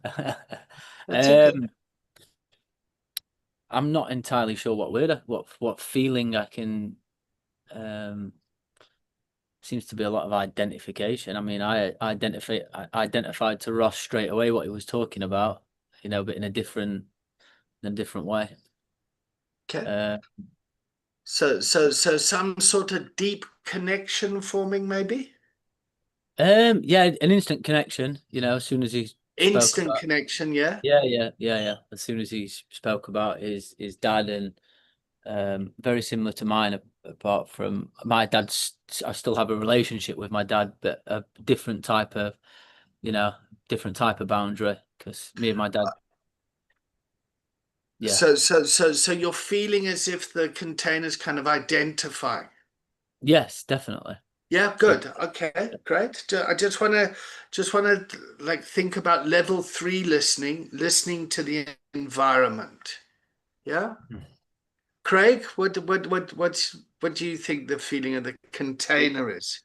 I'm not entirely sure what feeling I can. Seems to be a lot of identification. I mean, I identified to Ross straight away what he was talking about, but in a different way. Okay. So some sort of deep connection forming, maybe? Yeah, an instant connection, as soon as he Instant connection, yeah? Yeah. As soon as he spoke about his dad and very similar to mine, apart from my dad's. I still have a relationship with my dad, but a different type of, different type of boundary, because me and my dad. Yeah. So you're feeling as if the containers kind of identify. Yes, definitely. Yeah, good. Okay, great. I just wanna like think about level 3 listening to the environment. Yeah. Craig, what do you think the feeling of the container is?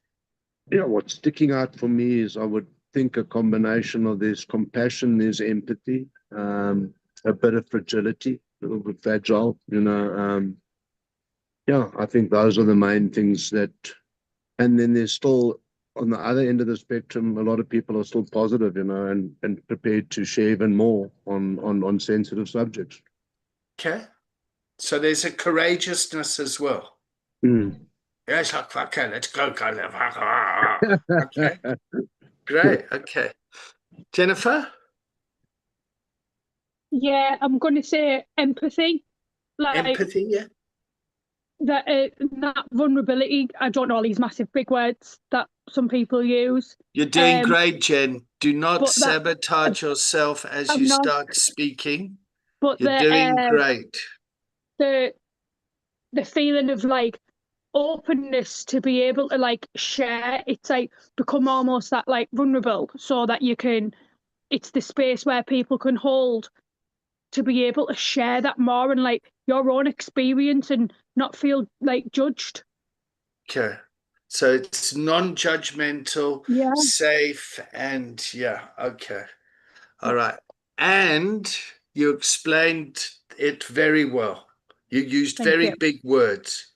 Yeah, what's sticking out for me is I would think a combination of there's compassion, there's empathy, a bit of fragility, a little bit fragile, yeah, I think those are the main things that, and then there's still on the other end of the spectrum, a lot of people are still positive, and prepared to share even more on sensitive subjects. Okay. So there's a courageousness as well. Mm. Yes, okay, let's go, kind of. Okay, great. Okay. Jennifer? Yeah, I'm going to say empathy. Like Empathy, yeah. that vulnerability. I don't know all these massive big words that some people use. You're doing Um, great, Jen. Do not but that sabotage yourself as I'm you not. start speaking. But You're doing great. the the feeling of like openness to be able to like share, it's like become almost that like vulnerable, so that you can. It's the space where people can hold to be able to share that more and like your own experience and not feel like judged. Okay. So it's non-judgmental, Yeah, safe, and yeah, okay. All right. And you explained it very well. You used thank very you. big words.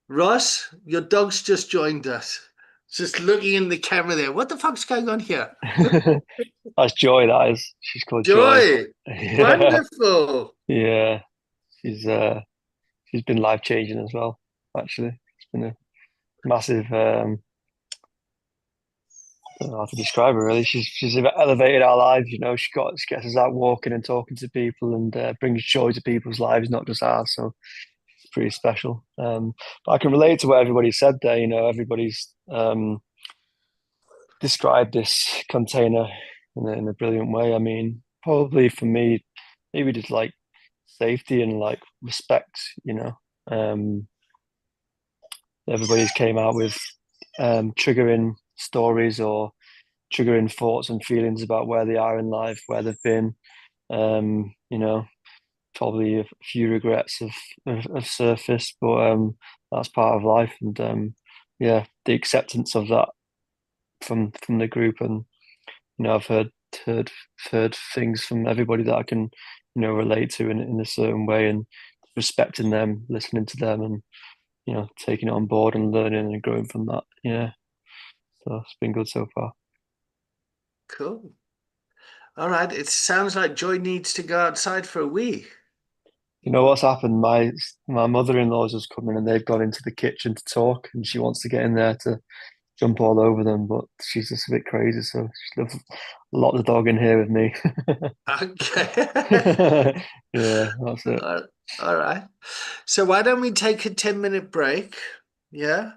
Ross, your dog's just joined us. Just looking in the camera there. What the fuck's going on here? That's Joy, that is. She's called Joy. Joy! Yeah, Wonderful. yeah. She's been life changing as well, actually. It's been a massive I don't know how to describe her really. She's elevated our lives, she gets us out walking and talking to people and brings joy to people's lives, not just ours. So it's pretty special. But I can relate to what everybody said there. Everybody's described this container in a brilliant way. I mean, probably for me, maybe just like safety and like respect. Um, Everybody's came out with triggering stories or triggering thoughts and feelings about where they are in life, where they've been. Um, you know, Probably a few regrets have surfaced, but that's part of life. And yeah, the acceptance of that from the group, and I've heard heard things from everybody that I can relate to in a certain way, and respecting them, listening to them, and taking it on board and learning and growing from that. Yeah, so it's been good so far. Cool. All right. It sounds like Joy needs to go outside for a wee. You know what's happened? My mother-in-law's just come in and they've gone into the kitchen to talk, and she wants to get in there to jump all over them, but she's just a bit crazy, so she's locked the dog in here with me. Okay. Yeah, that's it. All right. So why don't we take a 10-minute break? Yeah.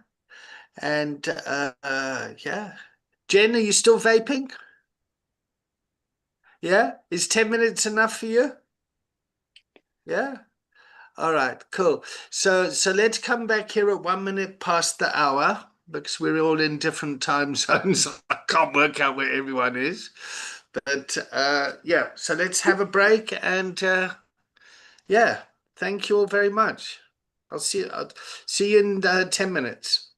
And yeah. Jen, are you still vaping? Yeah? Is 10 minutes enough for you? Yeah. All right, cool. So let's come back here at 1 minute past the hour because we're all in different time zones. I can't work out where everyone is. But yeah, so let's have a break and yeah, thank you all very much. I'll see you in 10 minutes.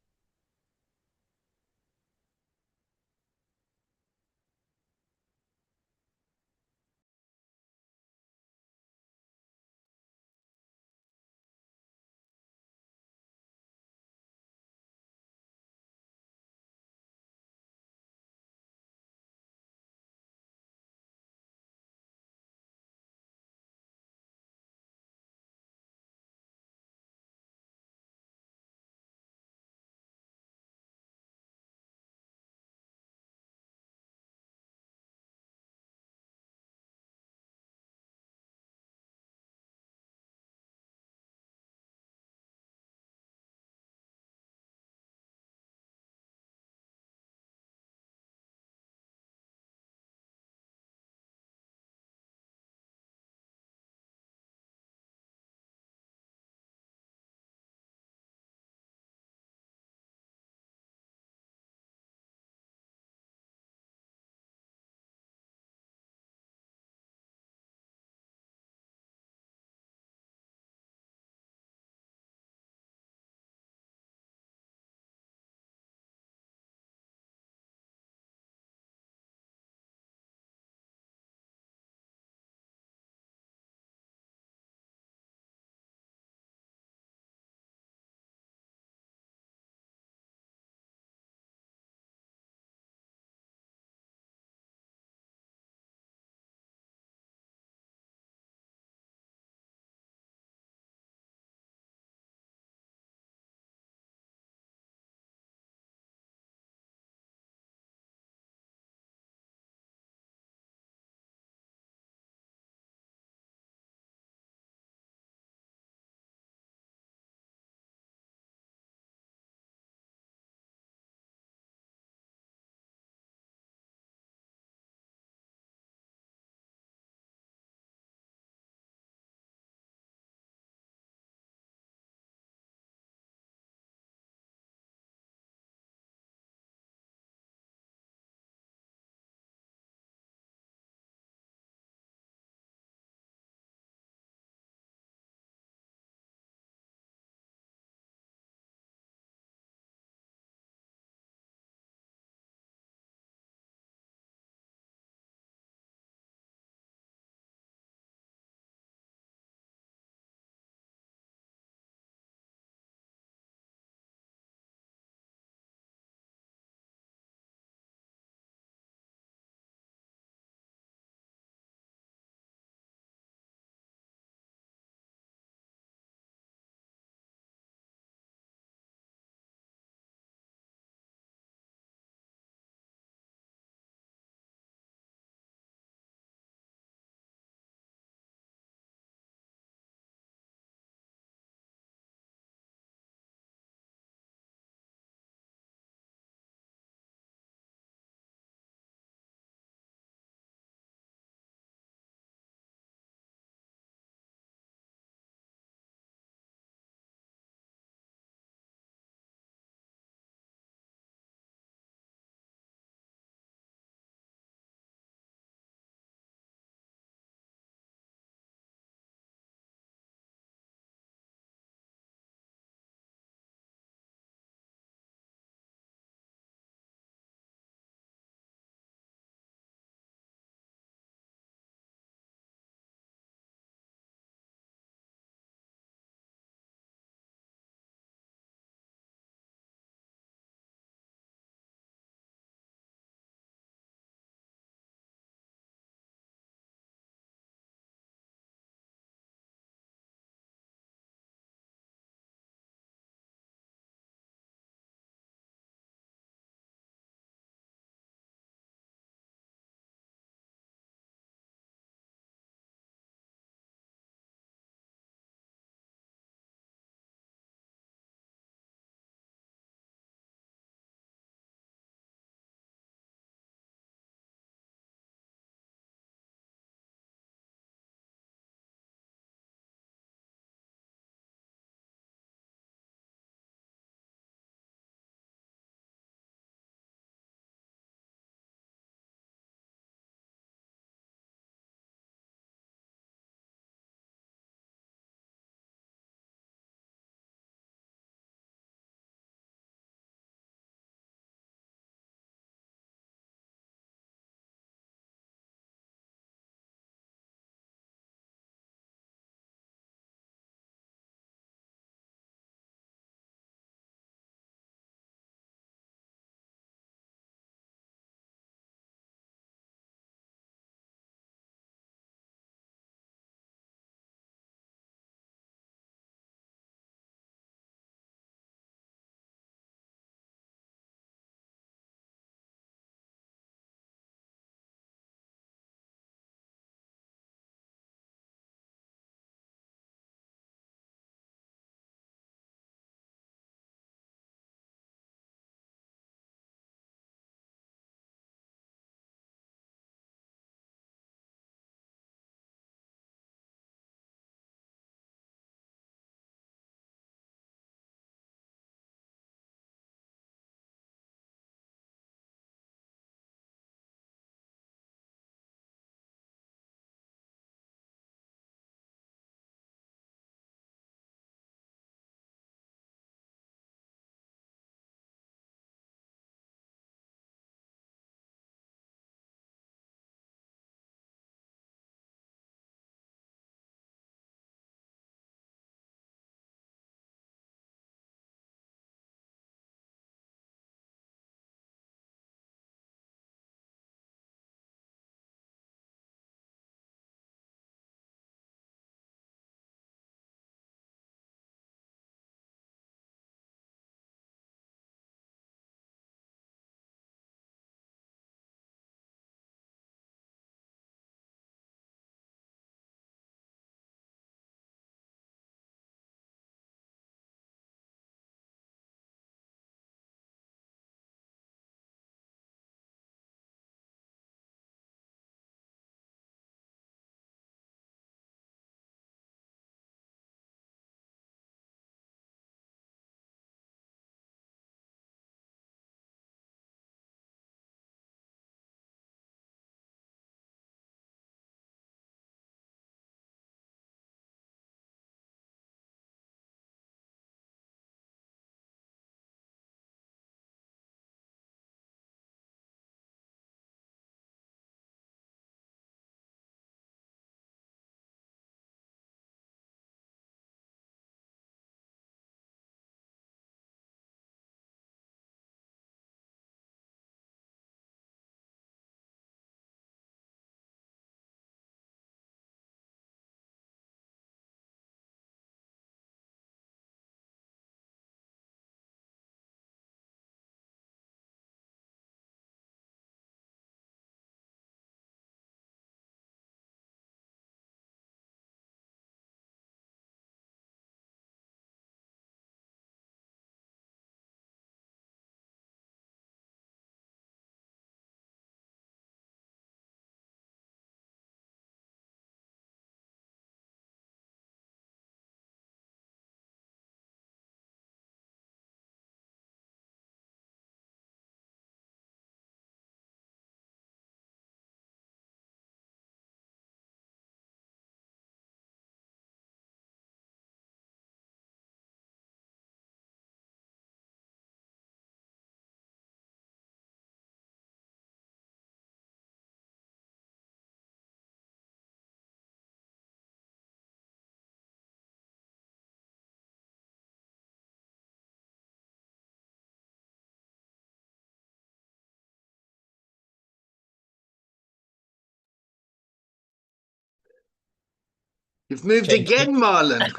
You've moved Change again, Marlon.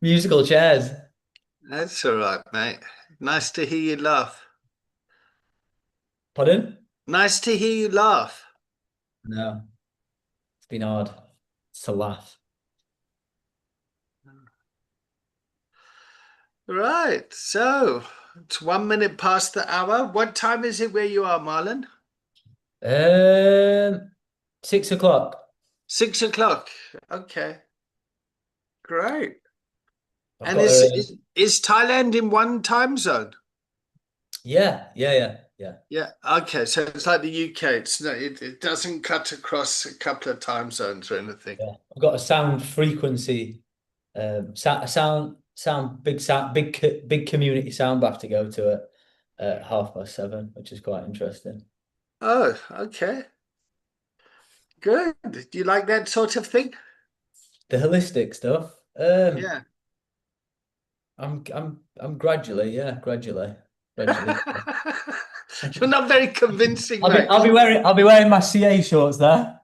Musical chairs. That's all right, mate. Nice to hear you laugh. Pardon? Nice to hear you laugh. No, it's been hard to laugh. Right, so it's 1 minute past the hour. What time is it where you are, Marlon? 6 o'clock. 6 o'clock. Okay, great. I've And got is Thailand in one time zone? yeah. Yeah. Okay, so it's like the UK. It doesn't cut across a couple of time zones or anything. Yeah. I've got a sound frequency, big community sound bath to go to at 7:30, which is quite interesting. Oh, okay. Good. Do you like that sort of thing? The holistic stuff. Yeah. I'm gradually. You're not very convincing, I'll mate. be wearing my CA shorts there.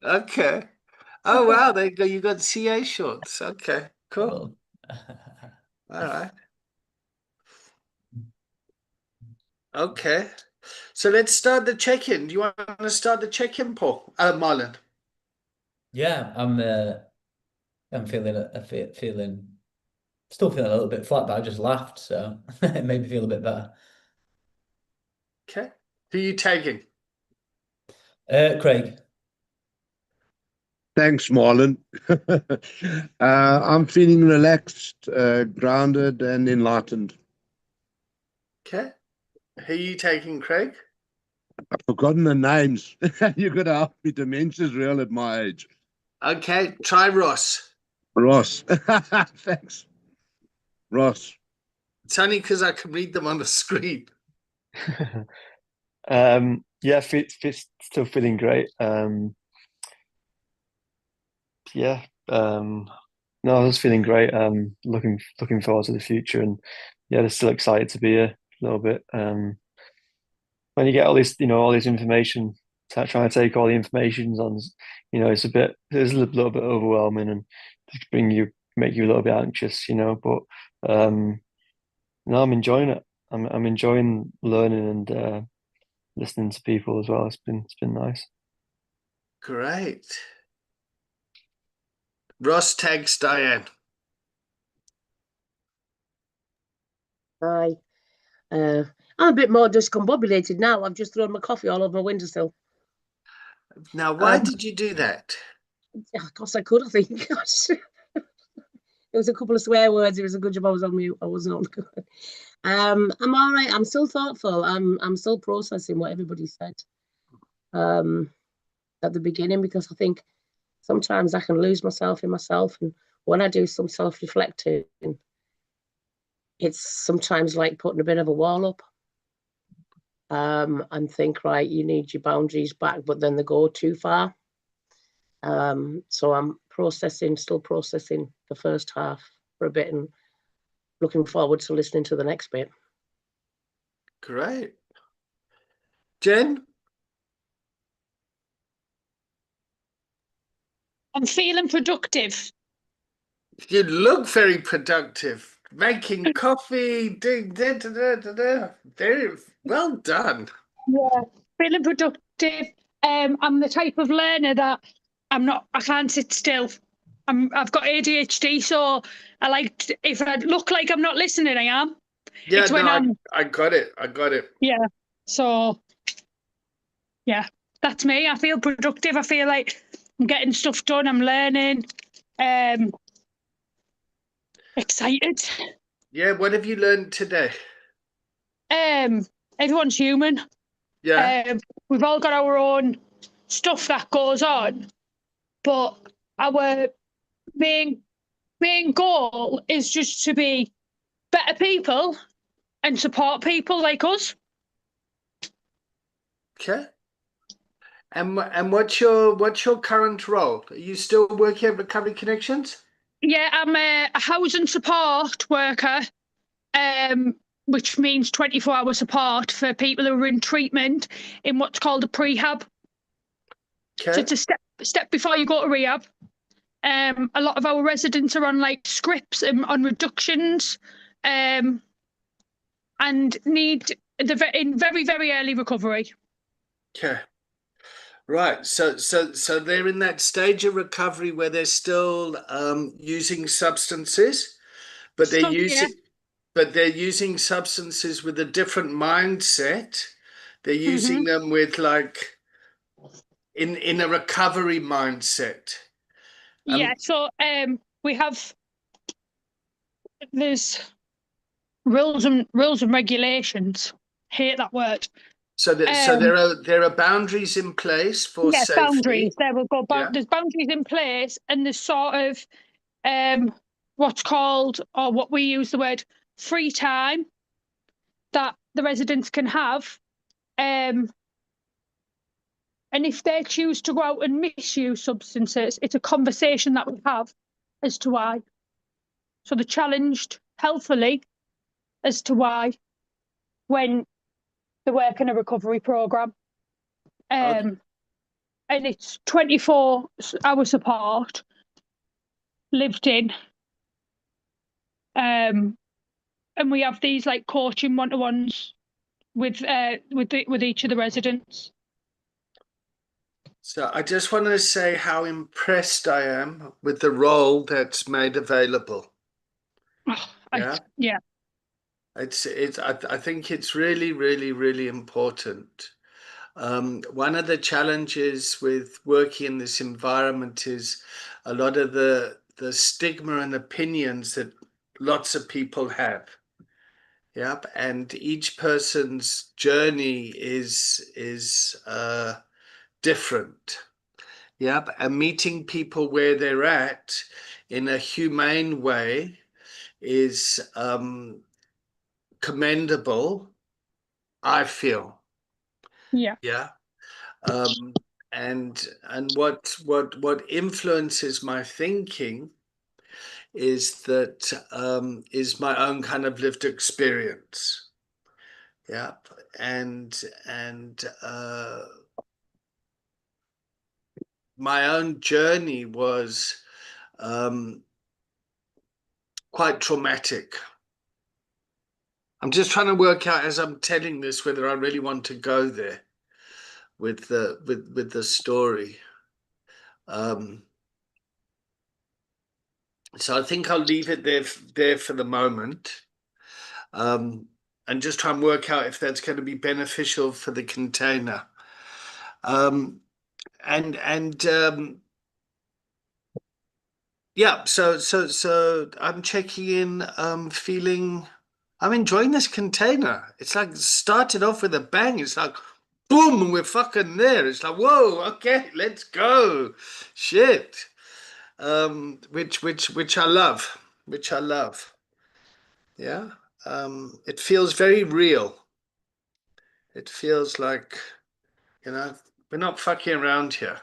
Okay. Oh wow, there you go. You got CA shorts. Okay, cool. All right. Okay. So let's start the check-in. Do you want to start the check-in, Paul? Marlon. Yeah, I'm feeling still feeling a little bit flat, but I just laughed, so it made me feel a bit better. Okay. Who are you tagging? Craig. Thanks, Marlon. I'm feeling relaxed, grounded, and enlightened. Okay. Who are you taking, Craig? I've forgotten the names. You're going to help me. Dementia's real at my age. Okay, try Ross. Ross. Thanks. Ross. It's only because I can read them on the screen. Yeah, still feeling great. Yeah, no, I was feeling great. Looking forward to the future, and yeah, they're still excited to be here a little bit. When you get all this, all this information, trying to take all the information on, it's a little bit overwhelming and make you a little bit anxious, but no, I'm enjoying it. I'm enjoying learning and listening to people as well. It's been nice. Great. Ross tags Diane. Hi. I'm a bit more discombobulated now. I've just thrown my coffee all over my windowsill. Now, why did you do that? Yeah, of course I could, I think. There was a couple of swear words. It was a good job I was on mute. I wasn't on. I'm all right. I'm still thoughtful. I'm still processing what everybody said at the beginning, because I think sometimes I can lose myself in myself, and when I do some self-reflecting, it's sometimes like putting a bit of a wall up and think, right, you need your boundaries back, but then they go too far. So I'm still processing the first half for a bit, and looking forward to listening to the next bit. Great. Jen? I'm feeling productive. You look very productive. Making coffee, doing very well done. Yeah, feeling productive. I'm the type of learner that I can't sit still. I've got ADHD, so if I look like I'm not listening, I am. Yeah, It's when I got it. Yeah. So yeah, that's me. I feel productive. I feel like I'm getting stuff done. I'm learning. Excited. Yeah, what have you learned today? Everyone's human. Yeah. We've all got our own stuff that goes on, but our main goal is just to be better people and support people like us. Okay. And what's your current role? Are you still working at Recovery Connections? Yeah, I'm a housing support worker, which means 24-hour support for people who are in treatment in what's called a prehab. Okay. So it's step before you go to rehab. A lot of our residents are on like scripts and on reductions, and need in very, very early recovery. Okay. Right. So they're in that stage of recovery where they're still using substances, but they're using substances with a different mindset. They're using them with like in a recovery mindset. So we have there's rules and regulations. Hate that word. So there are boundaries in place for safety. Boundaries. There will go. Yeah. There's boundaries in place, and there's sort of what's called, or what we use the word, free time that the residents can have. And if they choose to go out and misuse substances, it's a conversation that we have as to why. So they're challenged healthily as to why when they work in a recovery programme. And it's 24-hour support, lived in. And we have these like coaching one-to-ones with each of the residents. So I just want to say how impressed I am with the role that's made available. Yeah. I think it's really, really, really important. One of the challenges with working in this environment is a lot of the stigma and opinions that lots of people have. Yep, and each person's journey is different. Yep, and meeting people where they're at in a humane way is commendable, I feel. Yeah. And what influences my thinking is that is my own kind of lived experience. Yeah, and my own journey was quite traumatic. I'm just trying to work out as I'm telling this whether I really want to go there with the story. So I think I'll leave it there for the moment, and just try and work out if that's going to be beneficial for the container. Yeah, so I'm checking in, feeling I'm enjoying this container. It's like started off with a bang. It's like boom, and we're fucking there. It's like, whoa, okay, let's go. Shit. Which I love. Yeah. It feels very real. It feels like, we're not fucking around here.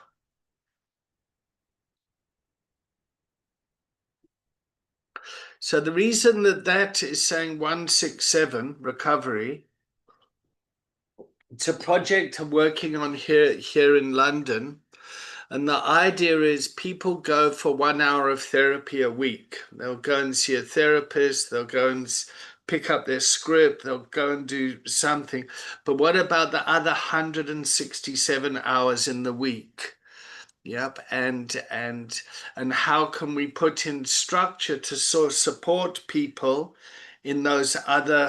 So the reason that is saying 167 recovery, it's a project I'm working on here in London. And the idea is people go for 1 hour of therapy a week. They'll go and see a therapist. They'll go and pick up their script. They'll go and do something. But what about the other 167 hours in the week? Yep. And how can we put in structure to sort of support people in those other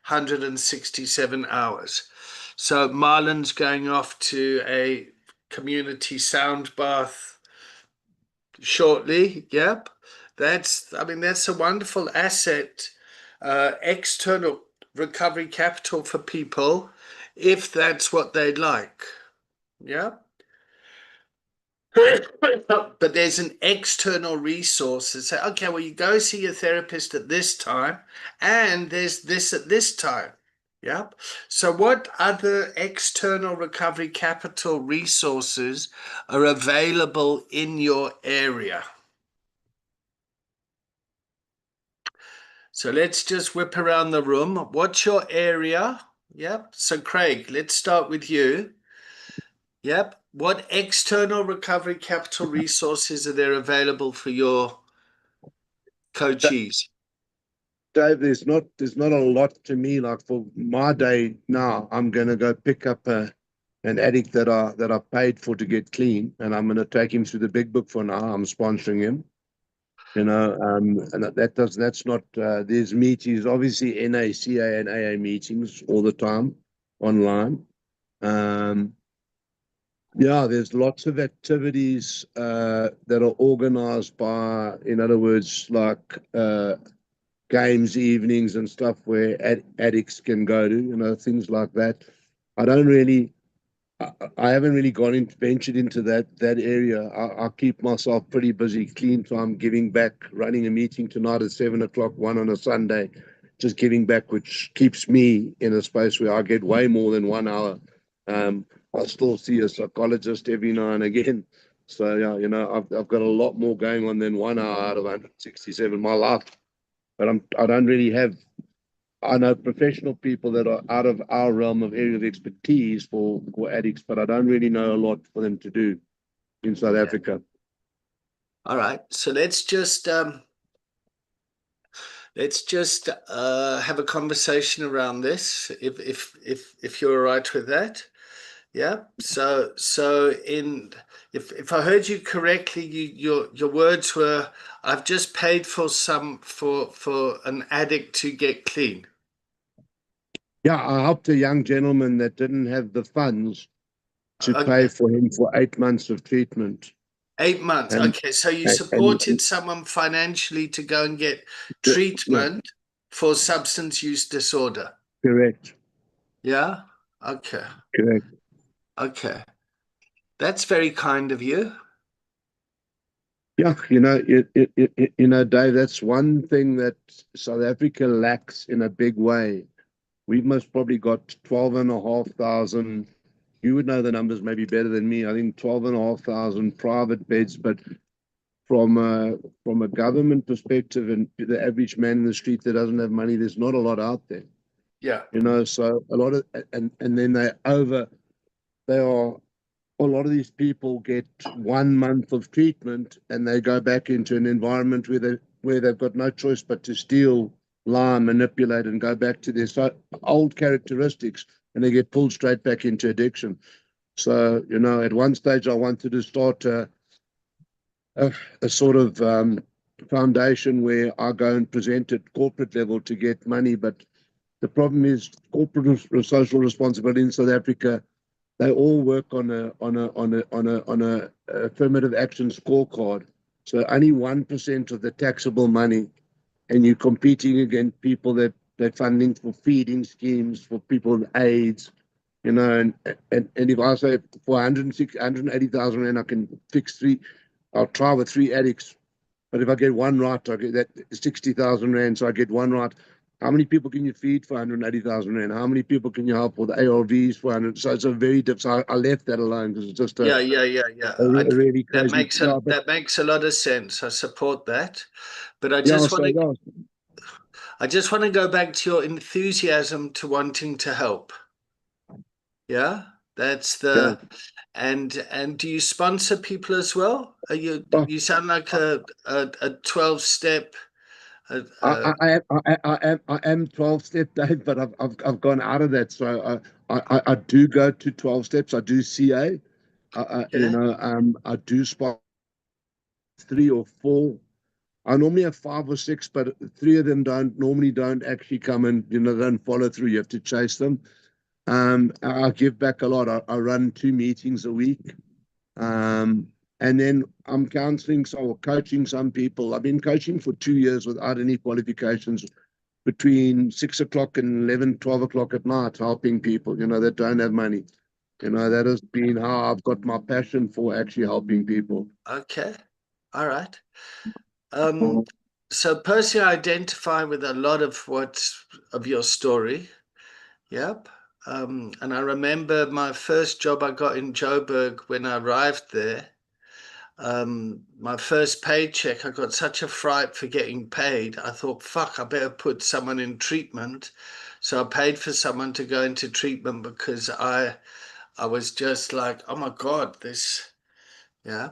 167 hours? So Marlon's going off to a community sound bath shortly. Yep. That's a wonderful asset, external recovery capital for people if that's what they'd like. Yeah. But there's an external resource that say, okay, well, you go see your therapist at this time, and there's this at this time. Yep. So what other external recovery capital resources are available in your area? So let's just whip around the room. What's your area? Yep. So Craig, let's start with you. Yep. What external recovery capital resources are there available for your coachees? Dave, there's not a lot to me. Like for my day now, I'm gonna go pick up an addict that I paid for to get clean, and I'm gonna take him through the big book for now. I'm sponsoring him, and that's not there's meetings, obviously NACA and AA meetings all the time online. Yeah, there's lots of activities that are organized by, in other words, like games evenings and stuff where addicts can go to, things like that. I don't really, I haven't really ventured into that area. I keep myself pretty busy, clean time, giving back, running a meeting tonight at 7 o'clock, one on a Sunday, just giving back, which keeps me in a space where I get way more than 1 hour. I still see a psychologist every now and again. So yeah, I've got a lot more going on than 1 hour out of 167 my life. But I don't really have. I know professional people that are out of our realm of area of expertise for addicts, but I don't really know a lot for them to do in South Africa. All right. So let's just have a conversation around this, if you're all right with that. Yeah. So if I heard you correctly, your words were, I've just paid for an addict to get clean. Yeah, I helped a young gentleman that didn't have the funds to Okay. pay for him for 8 months of treatment. 8 months. And- Okay. So you and- supported someone financially to go and get treatment for substance use disorder. Correct. Yeah. Okay. Correct. Okay. That's very kind of you. Yeah, Dave, that's one thing that South Africa lacks in a big way. We've most probably got 12,500. You would know the numbers maybe better than me. I think 12,500 private beds, but from a government perspective and the average man in the street that doesn't have money, there's not a lot out there. Yeah. So a lot of and then a lot of these people get 1 month of treatment and they go back into an environment where they've got no choice but to steal, lie, manipulate, and go back to their old characteristics, and they get pulled straight back into addiction. So at one stage I wanted to start a sort of foundation where I go and present at corporate level to get money, but the problem is corporate social responsibility in South Africa. They all work on a affirmative action scorecard. So only 1% of the taxable money, and you're competing against people that funding for feeding schemes for people with AIDS, and if I say for 180,000 Rand, I can fix I'll try with 3 addicts. But if I get one right, I get that 60,000 Rand. So I get one right. How many people can you feed for 180,000 Rand? How many people can you help with ARVs for 100? So it's a very different. So I left that alone because it's just Yeah. a really crazy. That makes a lot of sense. I support that. But I Yeah, just want to go back to your enthusiasm to wanting to help. Yeah, that's the and do you sponsor people as well? You sound like a 12-step. I am 12-step, Dave, but I've gone out of that. So I do go to 12 steps. I do CA. I do spot 3 or 4. I normally have 5 or 6, but 3 of them don't actually come and don't follow through. You have to chase them. I give back a lot. I run 2 meetings a week. And then I'm counseling or coaching some people. I've been coaching for 2 years without any qualifications between 6 o'clock and 11, 12 o'clock at night, helping people, that don't have money. That has been how I've got my passion for actually helping people. Okay. All right. So personally, I identify with a lot of your story. Yep. And I remember my first job I got in Joburg when I arrived there. My first paycheck, I got such a fright for getting paid. I thought, fuck, I better put someone in treatment. So I paid for someone to go into treatment because I I was just like, oh my God, this, yeah.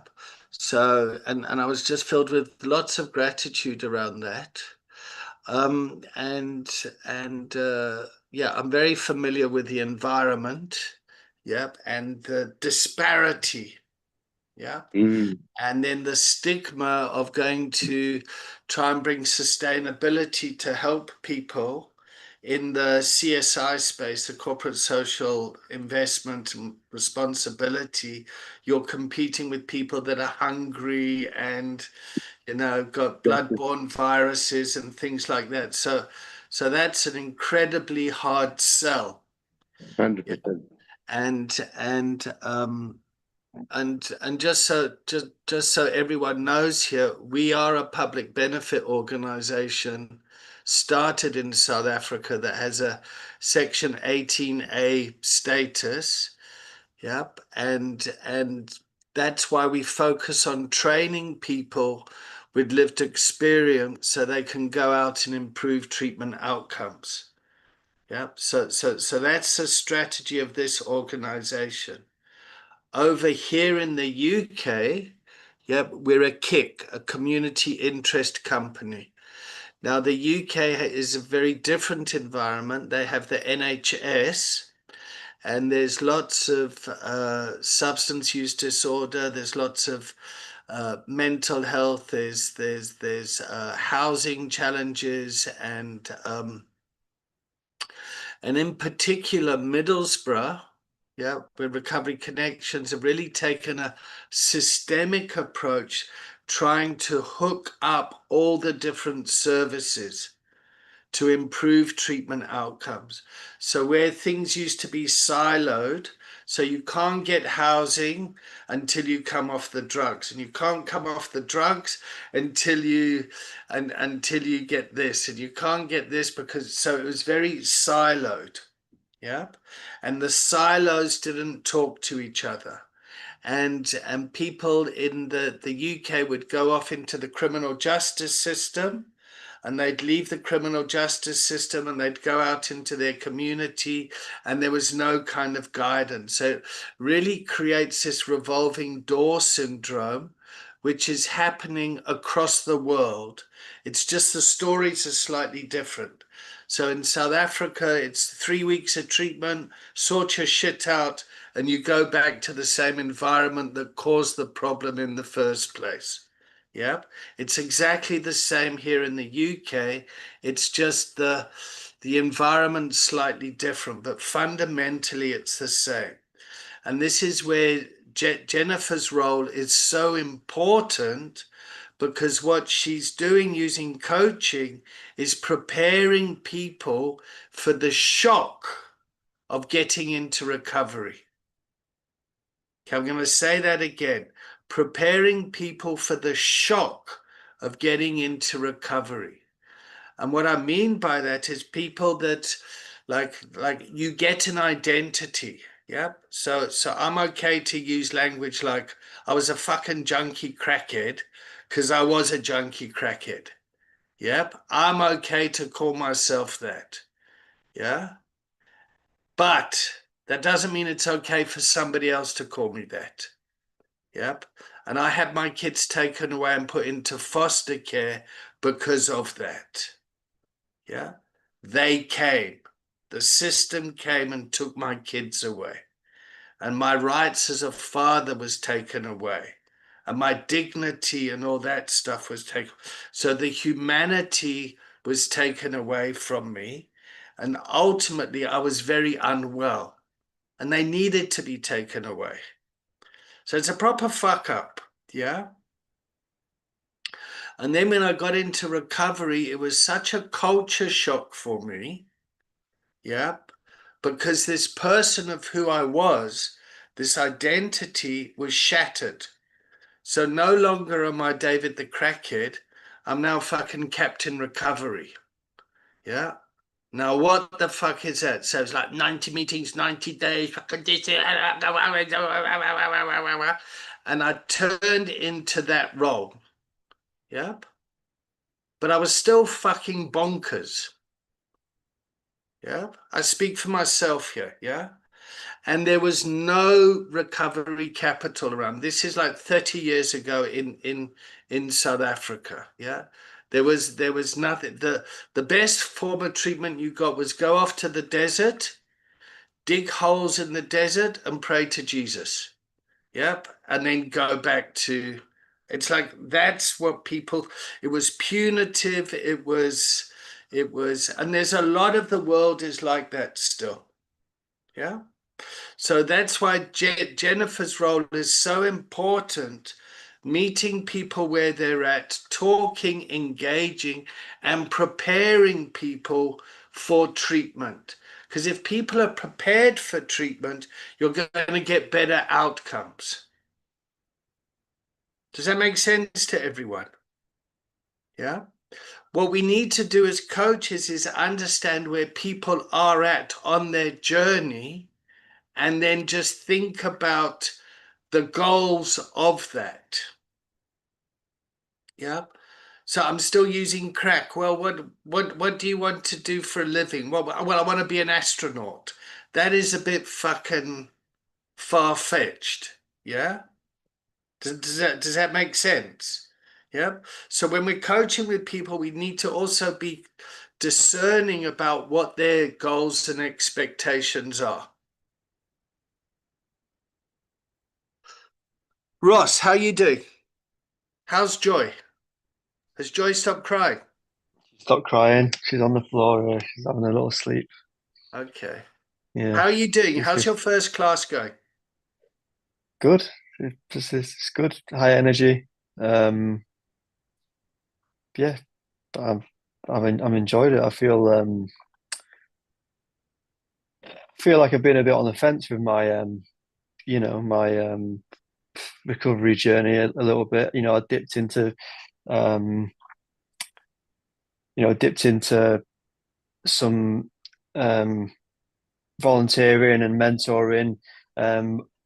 So, and I was just filled with lots of gratitude around that. And yeah, I'm very familiar with the environment, yep, and the disparity, yeah, Mm. and then the stigma of going to try and bring sustainability to help people in the CSI space, the corporate social investment and responsibility. You're competing with people that are hungry and, you know, got bloodborne viruses and things like that. So that's an incredibly hard sell. 100%. And just so everyone knows here, we are a public benefit organization started in South Africa that has a Section 18A status. Yep, and that's why we focus on training people with lived experience so they can go out and improve treatment outcomes. Yep, so that's the strategy of this organization. Over here in the UK, yep, we're a KIC, a community interest company. Now, the UK is a very different environment. They have the NHS, and there's lots of substance use disorder. There's lots of mental health. There's housing challenges, and in particular, Middlesbrough, yeah, where Recovery Connections have really taken a systemic approach, trying to hook up all the different services to improve treatment outcomes. So where things used to be siloed, so you can't get housing until you come off the drugs, and you can't come off the drugs until you get this, and you can't get this because, so it was very siloed. Yeah, and the silos didn't talk to each other, and people in the UK would go off into the criminal justice system, and they'd leave the criminal justice system and they'd go out into their community, and there was no kind of guidance. So it really creates this revolving door syndrome, which is happening across the world. It's just the stories are slightly different. So in South Africa, it's 3 weeks of treatment, sort your shit out, and you go back to the same environment that caused the problem in the first place. Yeah, it's exactly the same here in the UK. It's just the environment's slightly different, but fundamentally it's the same. And this is where Jennifer's role is so important, because what she's doing using coaching is preparing people for the shock of getting into recovery. Okay, I'm going to say that again. Preparing people for the shock of getting into recovery. And what I mean by that is people that like you get an identity. Yeah. So I'm okay to use language like I was a fucking junkie crackhead because I was a junkie crackhead. Yep. I'm okay to call myself that. Yeah. But that doesn't mean it's okay for somebody else to call me that. Yep. And I had my kids taken away and put into foster care because of that. Yeah. They came. The system came and took my kids away. And my rights as a father was taken away. And my dignity and all that stuff was taken. So the humanity was taken away from me. And ultimately, I was very unwell. And they needed to be taken away. So it's a proper fuck up. Yeah. And then when I got into recovery, it was such a culture shock for me. Yeah. Because this person of who I was, this identity was shattered. So no longer am I David the crackhead. I'm now fucking Captain Recovery. Yeah. Now what the fuck is that? So it's like 90 meetings, 90 days, fucking this, and I turned into that role. Yep. But I was still fucking bonkers. Yeah. I speak for myself here. Yeah. and there was no recovery capital around. This is like 30 years ago in South Africa. Yeah. There was nothing. The best form of treatment you got was go off to the desert, dig holes in the desert and pray to Jesus. Yep. And then go back to, it's like, that's what people, it was punitive. And there's a lot of the world is like that still. Yeah. So that's why Jennifer's role is so important, meeting people where they're at, talking, engaging, and preparing people for treatment. Because if people are prepared for treatment, you're going to get better outcomes. Does that make sense to everyone? Yeah. What we need to do as coaches is understand where people are at on their journey, and then just think about the goals of that. Yeah. So I'm still using crack. Well, what do you want to do for a living? Well, I want to be an astronaut. That is a bit fucking far-fetched. Yeah. Does that make sense? Yeah. So when we're coaching with people, we need to also be discerning about what their goals and expectations are. Ross, how you doing? How's Joy? Has Joy stopped crying? Stop crying. She's on the floor. She's having a little sleep. Okay. Yeah. How are you doing? It's How's just your first class going? good. It's good. High energy. Yeah, I'm enjoyed it. I feel like I've been a bit on the fence with my my recovery journey a little bit. I um dipped into some volunteering and mentoring.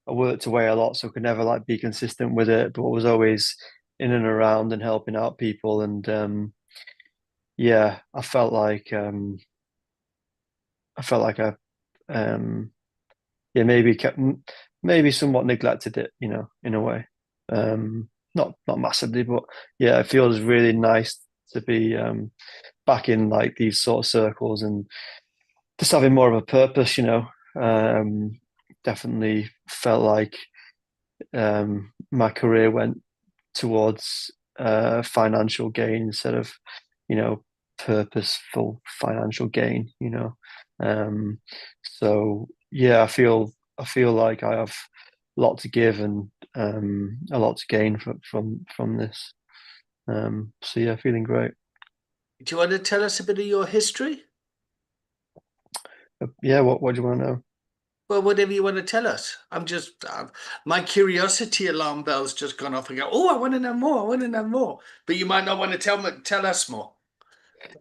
I worked away a lot, so I could never like be consistent with it, but I was always in and around and helping out people. And yeah, I felt like I yeah, maybe somewhat neglected it, in a way. Not massively, but yeah, it feels really nice to be back in like these sort of circles and just having more of a purpose. Definitely felt like my career went towards financial gain instead of, purposeful financial gain. So yeah, I feel like I have a lot to give and a lot to gain from this. So yeah, feeling great. Do you want to tell us a bit of your history? Yeah, what do you want to know? Well, whatever you want to tell us. My curiosity alarm bell's just gone off and go, oh, I want to know more. I want to know more. But you might not want to tell us more.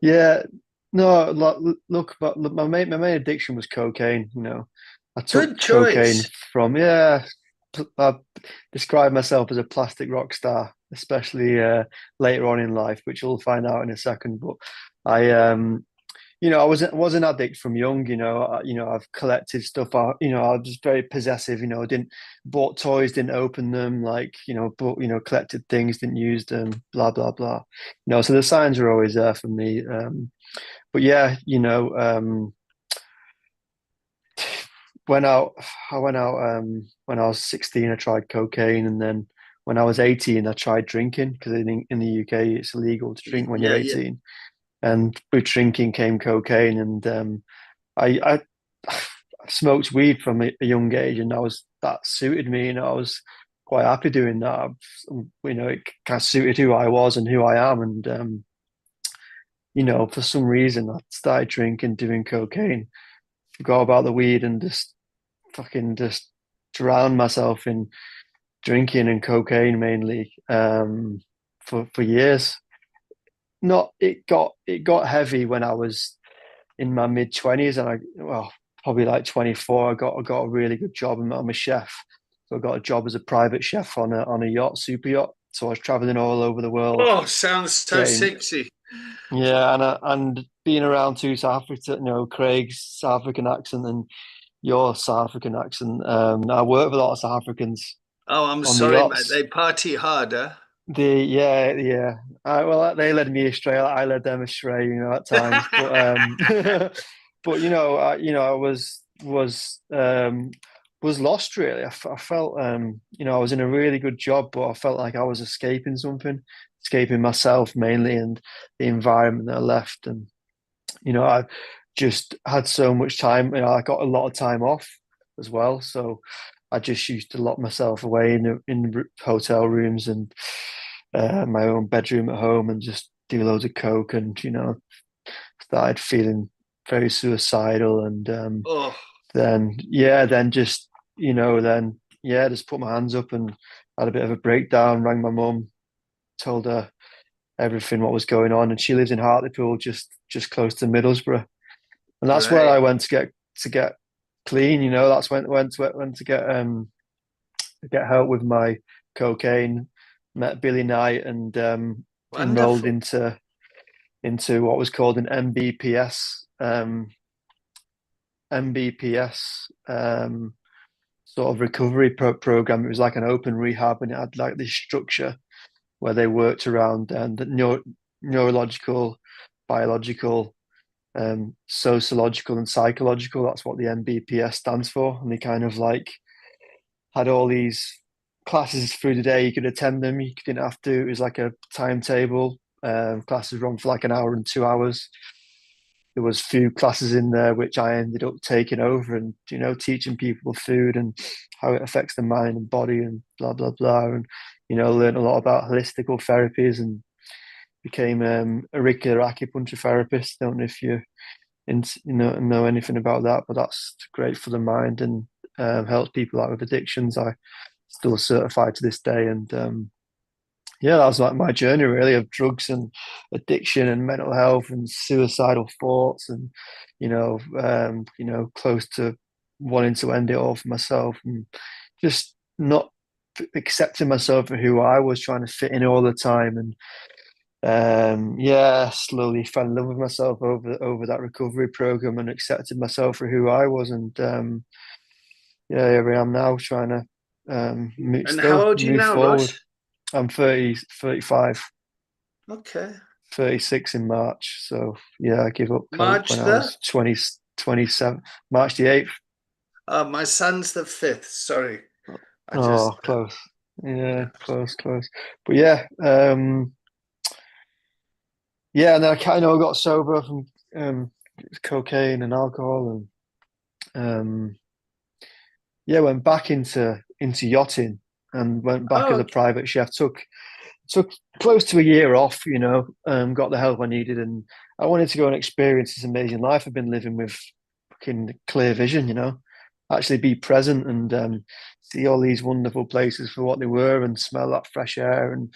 Yeah, no, look, but my main addiction was cocaine. I took Good cocaine choice. from, yeah. I describe myself as a plastic rock star, especially later on in life, which you'll find out in a second. But I I was an addict from young. I've collected stuff. I was very possessive. Didn't bought toys, didn't open them. Like, bought, collected things, didn't use them. Blah blah blah. So the signs were always there for me. But yeah, went out. I went out when I was 16. I tried cocaine, and then when I was 18, I tried drinking because in the UK it's illegal to drink when you're Yeah. 18. And with drinking came cocaine, and I smoked weed from a young age, and that suited me. I was quite happy doing that. It kind of suited who I was and who I am. And for some reason, I started drinking, doing cocaine, forgot about the weed, and just drowned myself in drinking and cocaine mainly for years. It got heavy when I was in my mid-20s, and probably like 24. I got a really good job. I'm a chef, so I got a job as a private chef on a yacht, super yacht. So I was traveling all over the world. Oh, sounds so sexy. Yeah, and being around to South Africa, Craig's South African accent, and your South African accent. I work with a lot of South Africans Oh, I'm on the sorry, mate. yachts. They party harder. Yeah. Well, they led me astray. I led them astray, at times. But but I was lost really. I felt I was in a really good job, but I felt like I was escaping something, escaping myself mainly, and the environment that I left. And I just had so much time. I got a lot of time off as well, so I just used to lock myself away in hotel rooms and my own bedroom at home and just do loads of coke and started feeling very suicidal and Oh, then just just put my hands up and had a bit of a breakdown. Rang my mum, told her everything what was going on, and she lives in Hartlepool, just close to Middlesbrough, and that's where great. I went to get clean. That's when went to get help with my cocaine. Met Billy Knight and enrolled Wonderful. into what was called an MBPS sort of recovery program. It was like an open rehab, and it had like this structure where they worked around the neurological, biological, sociological, and psychological. That's what the MBPS stands for, and they kind of like had all these classes through the day. You could attend them. You didn't have to. It was like a timetable. Classes run for like an hour and 2 hours. There was few classes in there which I ended up taking over and teaching people food and how it affects the mind and body and blah blah blah, and learned a lot about holistical therapies and became a auricular acupuncture therapist. Don't know if you know anything about that, but that's great for the mind and helps people out with addictions. I still certified to this day, and that was like my journey really of drugs and addiction and mental health and suicidal thoughts and close to wanting to end it all for myself and just not accepting myself for who I was, trying to fit in all the time. And slowly fell in love with myself over that recovery program and accepted myself for who I was. And here I am now trying to And how old are you move now, forward. Ross? I'm 35, Okay. 36 in March. So yeah, I gave up coke March when I the? was 27, March the 8th. My son's the 5th. Sorry. I Oh, just, close. Yeah, yeah. close. But yeah, and then I kind of got sober from cocaine and alcohol, and went back into yachting and went back as Oh, a private chef. Took close to a year off, got the help I needed, and I wanted to go and experience this amazing life I've been living with fucking clear vision, actually be present and see all these wonderful places for what they were and smell that fresh air and,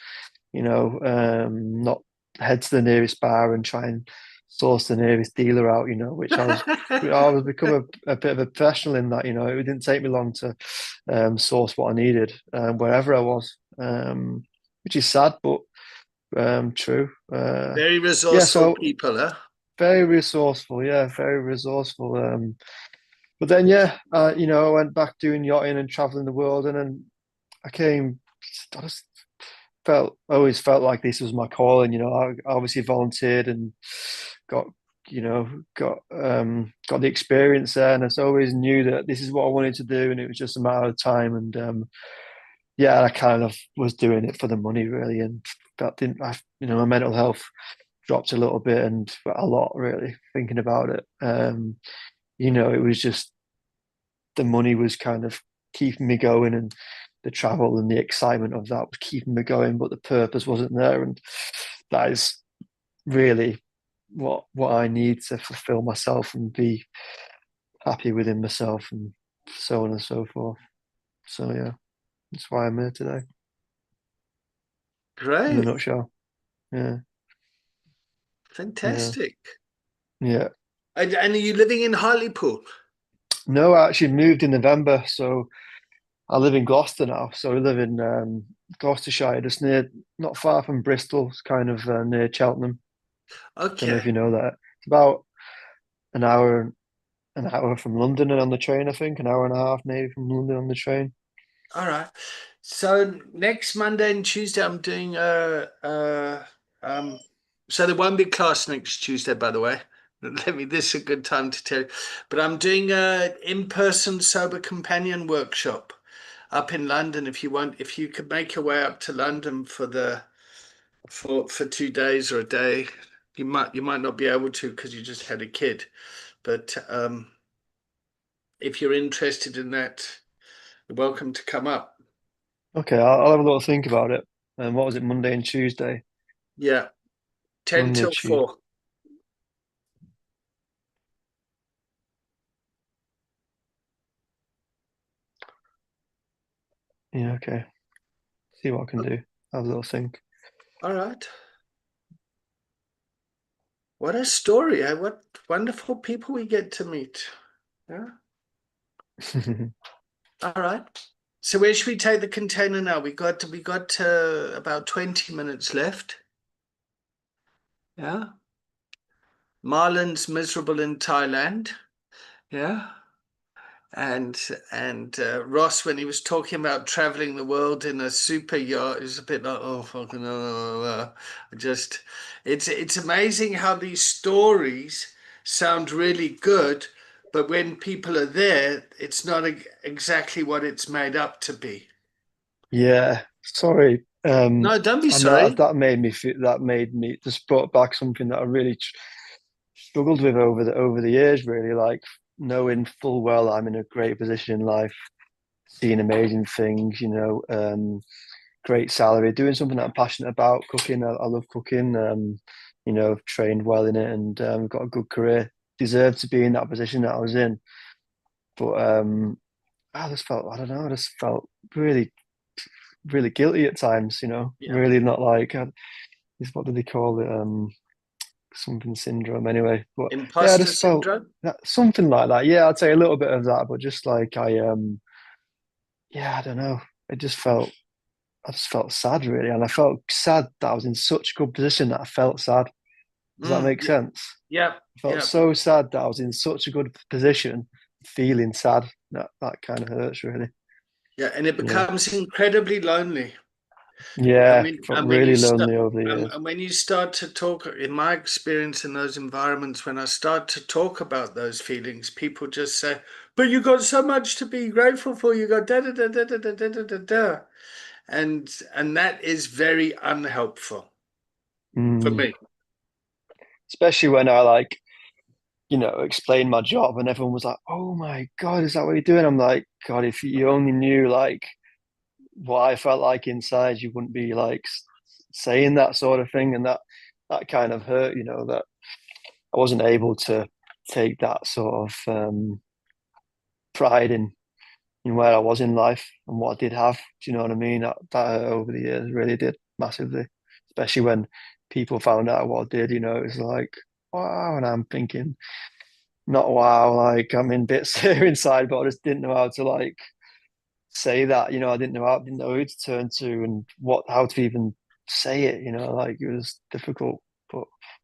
not head to the nearest bar and try and source the nearest dealer out, which I was become a bit of a professional in that, it didn't take me long to source what I needed wherever I was. Which is sad, but true. very resourceful so people, huh? very resourceful. Yeah, very resourceful. But then, I went back doing yachting and traveling the world, and then I came. I just always felt like this was my calling. I obviously volunteered and got got the experience there, and I always knew that this is what I wanted to do, and it was just a matter of time. And I kind of was doing it for the money really, and that didn't. My mental health dropped a little bit, and a lot really thinking about it. It was just the money was kind of keeping me going, and the travel and the excitement of that was keeping me going, but the purpose wasn't there, and that is really what I need to fulfill myself and be happy within myself, and so on and so forth. So yeah, that's why I'm here today. In a Great. nutshell. Yeah. Fantastic. Yeah. And are you living in Hartlepool? No, I actually moved in November, so I live in Gloucester now. So I live in Gloucestershire, just not far from Bristol. It's kind of near Cheltenham. Don't know if Okay. you know that. It's about an hour an hour from London and on the train, I think, an hour and a half maybe from London on the train. All right. So next Monday and Tuesday, I'm doing so there won't be class next Tuesday, by the way. This is a good time to tell you. But I'm doing a in-person sober companion workshop up in London. If you could make your way up to London for 2 days or a day, you might not be able to because you just had a kid. But if you're interested in that, you're welcome to come up. Okay, I'll have a little think about it. And what was it, Monday and Tuesday? Yeah. 10 Monday, till Tuesday. 4. Yeah, okay. See what I can do. Have a little think. All right. What a story. Eh? What wonderful people we get to meet. Yeah. All right. So where should we take the container now? We got about 20 minutes left. Yeah. Marlon's miserable in Thailand. Yeah. And Ross, when he was talking about traveling the world in a super yacht, is a bit like, oh fucking it's amazing how these stories sound really good, but when people are there, it's not exactly what it's made up to be. Yeah, sorry. No, don't be And that sorry. that made me feel, that made me just brought back something that I really struggled with over the years, really, like knowing full well I'm in a great position in life, seeing amazing things, great salary, doing something that I'm passionate about, cooking. I love cooking. I've trained well in it and got a good career. Deserved to be in that position that I was in. But I just felt, I don't know, I just felt really, really guilty at times, Yeah. really not like, what do they call it? Something syndrome anyway. But yeah, I Imposter just felt syndrome. something like that. Yeah, I'd say a little bit of that, but just like yeah, I don't know. I just felt sad really, and I felt sad that I was in such a good position that I felt sad. Does that make sense? Yeah. I felt Yeah. so sad that I was in such a good position, feeling sad. That kind of hurts really. Yeah. And it Yeah, becomes incredibly lonely. yeah, felt really lonely over the years. And when you start to talk, in my experience in those environments, when I start to talk about those feelings, people just say, "But you got so much to be grateful for. You got da da da da da da da da da da," and that is very unhelpful for Mm. me. Especially when I like, explained my job and everyone was like, "Oh my God, is that what you're doing?" I'm like, God, if you only knew like what I felt like inside, you wouldn't be like saying that sort of thing. And that kind of hurt, that I wasn't able to take that sort of pride in where I was in life and what I did have. Do you know what I mean? That hurt over the years really did massively, especially when people found out what I did. It was like, wow, and I'm thinking, not wow, like I'm in bits here inside, but I just didn't know how to like say that. I didn't know who to turn to and how to even say it. Like it was difficult, but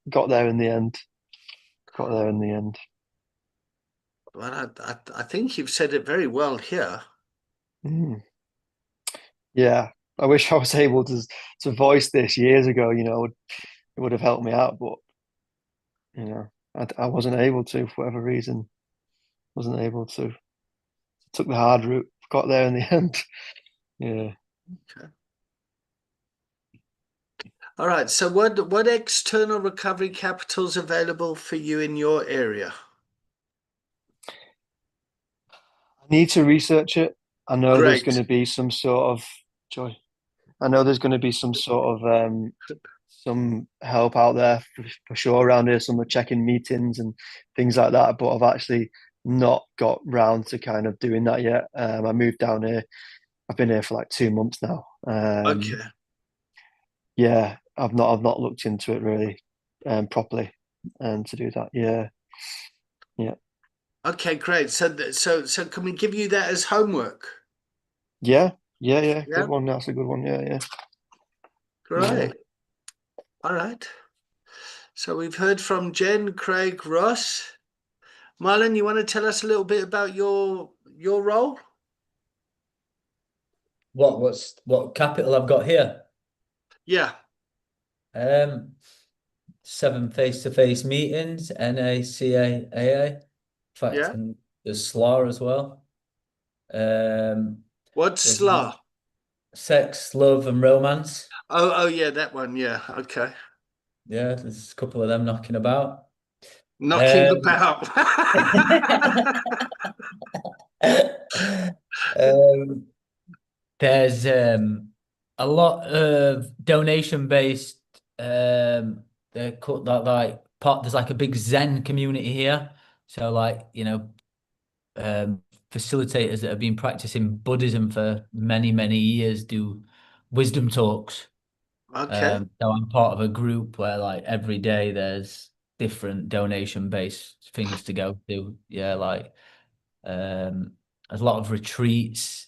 got there in the end. Got there in the end. Well, I think you've said it very well here. Mm. Yeah, I wish I was able to voice this years ago. It would have helped me out, but I wasn't able to for whatever reason. Wasn't able to. Took the hard route. Got there in the end. Yeah. Okay. All right. So what external recovery capital is available for you in your area? I need to research it. I know there's going Great. to be some sort of joy. I know there's going to be some sort of some help out there for sure around here. Some are checking meetings and things like that. But I've actually not got round to kind of doing that yet. I moved down here. I've been here for like 2 months now. Okay. Yeah, I've not looked into it really properly to do that. Yeah, yeah, Okay, great. So can we give you that as homework? yeah, yeah, yeah. Yeah, Good one. That's a good one. Yeah, yeah, great. All right. So we've heard from Jen, Craig, Ross. Marlon, you want to tell us a little bit about your role? What capital I've got here? Yeah. 7 face-to-face meetings, NACA, AA. In fact, Yeah. and there's SLA as well. What's There's SLA? sex, love, and romance. Oh, yeah, that one. Yeah. Okay. Yeah, there's a couple of them knocking about. Knocking Um, about. um, there's a lot of donation-based. They're called that like part. There's like a big Zen community here. So like facilitators that have been practicing Buddhism for many, many years do wisdom talks. Okay. So I'm part of a group where like every day there's different donation-based things to go to. Yeah, like there's a lot of retreats.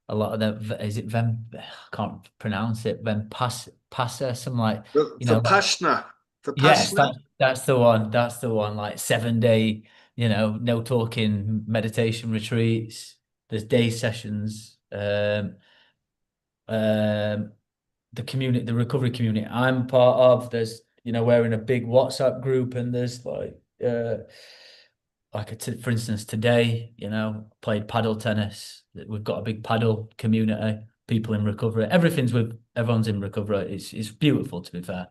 A lot of them is it Vem? I can't pronounce it. Passa, some like like Vipassana. yes, Vipassana. that's the one. That's the one. Like 7 day, no talking meditation retreats. There's day sessions. The community, the recovery community I'm part of, there's we're in a big WhatsApp group, and there's for instance today, played paddle tennis. We've got a big paddle community, people in recovery. Everyone's in recovery. It's beautiful, to be fair.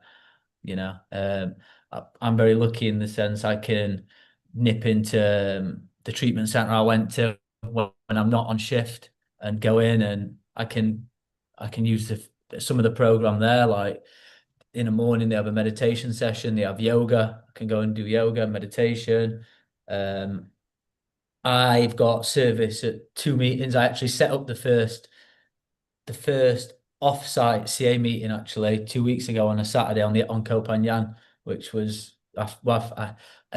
I'm very lucky in the sense I can nip into the treatment center I went to when I'm not on shift and go in, and I can use some of the program there. Like in the morning, they have a meditation session. They have yoga. I can go and do yoga, meditation. I've got service at 2 meetings. I actually set up the first off-site CA meeting actually 2 weeks ago on a Saturday on Koh Phangan, which was a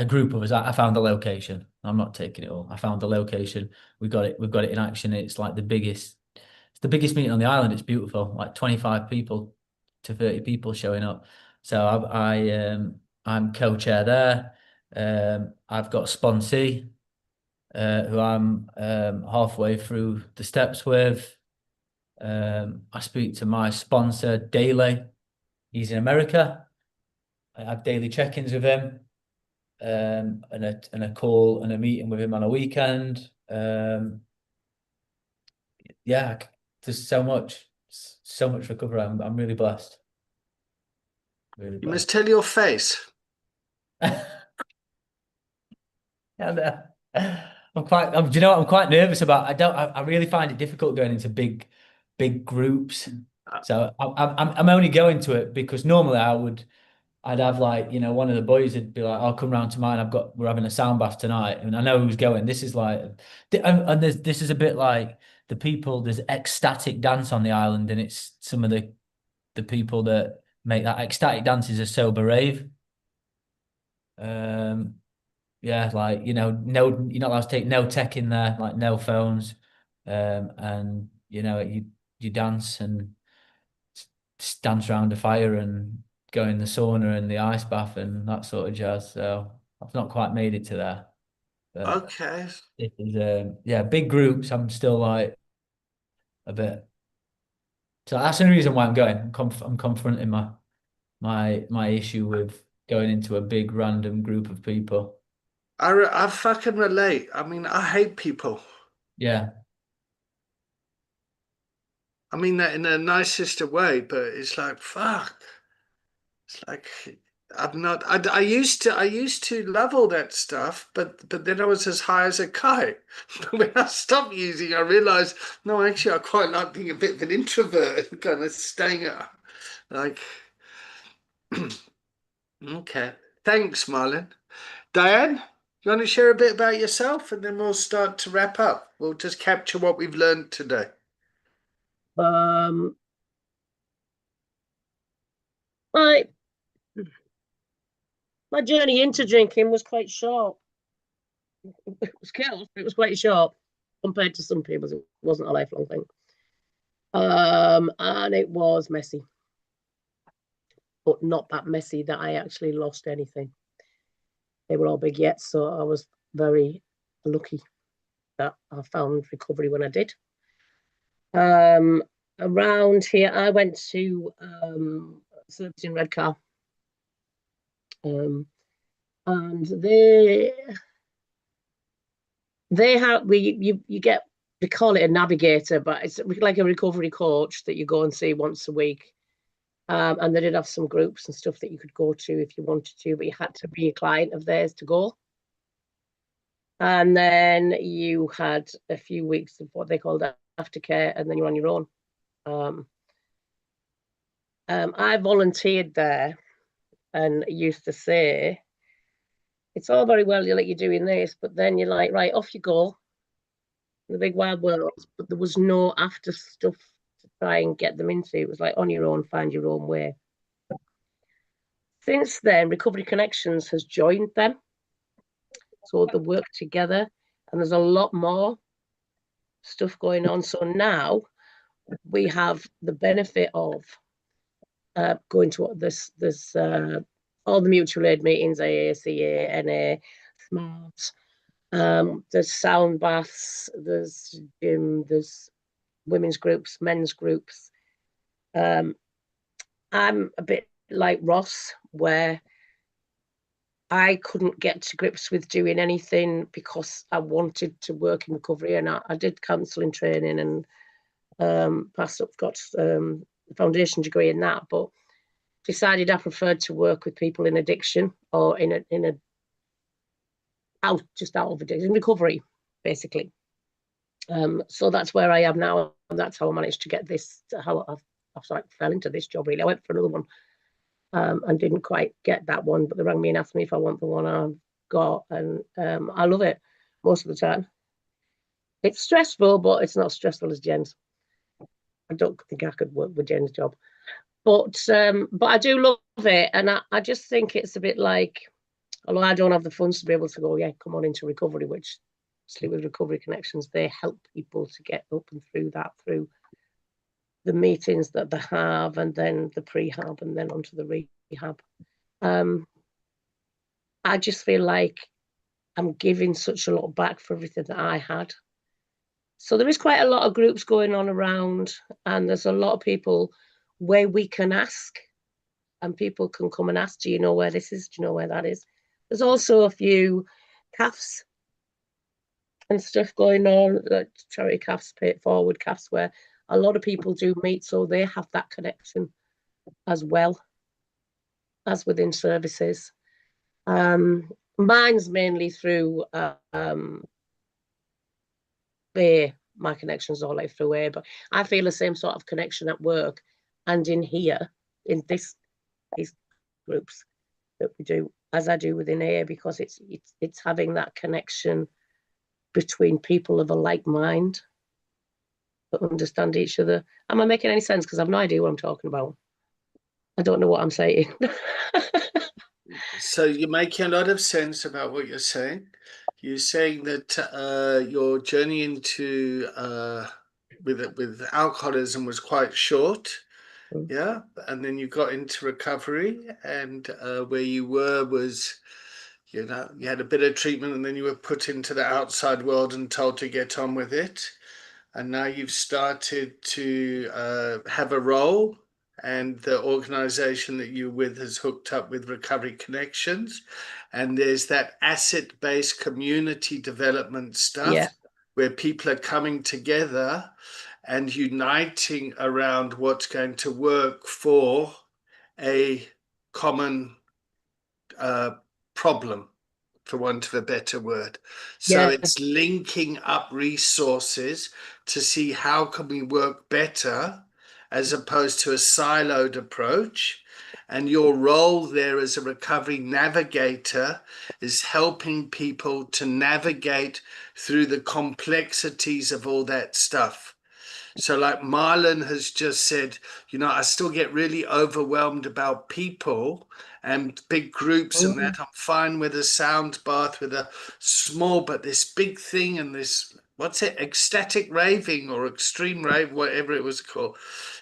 group of us. I found the location. I'm not taking it all. I found the location. We've got it in action. It's like the biggest meeting on the island. It's beautiful. Like 25 people to 30 people showing up. So I'm co-chair there. I've got a sponsee who I'm halfway through the steps with. I speak to my sponsor daily. He's in America. I have daily check-ins with him, and a call and a meeting with him on a weekend. Yeah, there's so much recovery. I'm really blessed. Really You blessed. must tell your face. And I'm quite. Do you know what I'm quite nervous about? I really find it difficult going into big groups. So I'm only going to it because normally I'd have like one of the boys would be like, I'll come round to mine. We're having a sound bath tonight, and I know who's going. This is like, and this is a bit like the people. There's ecstatic dance on the island, and it's some of the people that make that ecstatic dances are sober rave. Yeah, like no, you're not allowed to take no tech in there, like no phones, and you dance and dance around a fire and go in the sauna and the ice bath and that sort of jazz. So I've not quite made it to there, but Okay. it is yeah, big groups. I'm still like a bit. So that's the reason why I'm going. I'm confronting my issue with going into a big random group of people. I fucking relate. I mean, I hate people. Yeah. I mean that in the nicest of way, but it's like fuck. It's like I'm not. I used to love all that stuff, but then I was as high as a kite. But when I stopped using, I realized no, actually, I quite like being a bit of an introvert and kind of staying at like. Okay, thanks, Marlon. Diane, you want to share a bit about yourself, and then we'll start to wrap up. We'll just capture what we've learned today. My journey into drinking was quite short. It was chaos, but it was quite short compared to some people's. It wasn't a lifelong thing. And it was messy, but not that messy that I actually lost anything. They were all big yet, so I was very lucky that I found recovery when I did. Around here, I went to service in Redcar, and they have you get, they call it a navigator, but it's like a recovery coach that you go and see once a week. And they did have some groups and stuff that you could go to if you wanted to, but you had to be a client of theirs to go. And then you had a few weeks of what they called aftercare, and then you're on your own. I volunteered there and used to say, it's all very well you're doing this, but then you're like, right, off you go, the big wild world. But there was no after stuff to try and get them into. It was like on your own, find your own way. Since then, Recovery Connections has joined them. So they work together, and there's a lot more stuff going on. So now we have the benefit of going to this all the mutual aid meetings, AA, CA, NA, SMART. There's sound baths, there's gym, there's women's groups, men's groups. I'm a bit like Ross, where I couldn't get to grips with doing anything because I wanted to work in recovery, and I did counselling training and passed up, got a foundation degree in that, but decided I preferred to work with people in addiction, or just out of addiction, recovery, basically. So that's where I am now, and that's how I managed to get this, how I fell into this job, really. I went for another one and didn't quite get that one, but they rang me and asked me if I want the one I've got, and I love it most of the time. It's stressful, but it's not as stressful as Jen's. I don't think I could work with Jen's job, but I do love it, and I just think it's a bit like, although I don't have the funds to be able to go, yeah, come on into recovery, which obviously with Recovery Connections, they help people to get up and through that, through the meetings that they have, and then the prehab, and then onto the rehab. I just feel like I'm giving such a lot back for everything that I had. So there is quite a lot of groups going on around, and there's a lot of people where we can ask, and people can come and ask, do you know where this is? Do you know where that is? There's also a few CAFs and stuff going on, like charity CAFs, Pay It Forward CAFs, where a lot of people do meet, so they have that connection as well as within services. Mine's mainly through my connections are like through AA, but I feel the same sort of connection at work and in here, in these groups that we do, as I do within AA, because it's having that connection between people of a like mind that understand each other. Am I making any sense? Because I've no idea what I'm talking about. I don't know what I'm saying. So you're making a lot of sense about what you're saying. You're saying that your journey into with alcoholism was quite short, yeah, and then you got into recovery, and where you were was, you know, you had a bit of treatment, and then you were put into the outside world and told to get on with it, and now you've started to have a role. And the organization that you're with has hooked up with Recovery Connections. And there's that asset-based community development stuff, Yeah, where people are coming together and uniting around what's going to work for a common problem, for want of a better word. So yeah, it's linking up resources to see how can we work better, as opposed to a siloed approach. And your role there as a recovery navigator is helping people to navigate through the complexities of all that stuff. So like Marlon has just said, you know, I still get really overwhelmed about people and big groups and that. I'm fine with a sound bath, with a small, but this big thing and this what's it, ecstatic raving or extreme rave, whatever it was called.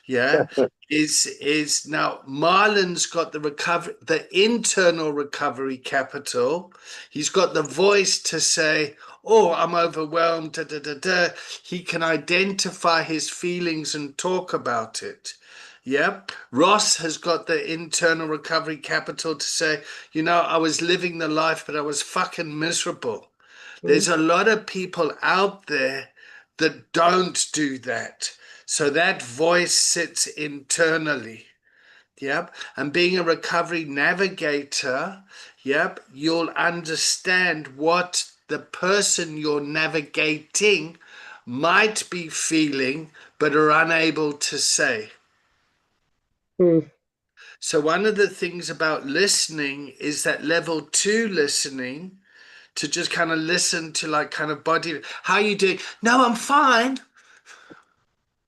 Yeah. Is now Marlon's got the internal recovery capital. He's got the voice to say, oh, I'm overwhelmed, da, da, da, da. He can identify his feelings and talk about it. Yeah. Ross has got the internal recovery capital to say, you know, I was living the life, but I was fucking miserable. There's a lot of people out there that don't do that. So that voice sits internally. Yep. And being a recovery navigator, yep, you'll understand what the person you're navigating might be feeling, but are unable to say. Mm. So one of the things about listening is that level 2 listening, to just kind of listen to like kind of body, how you doing? No, I'm fine.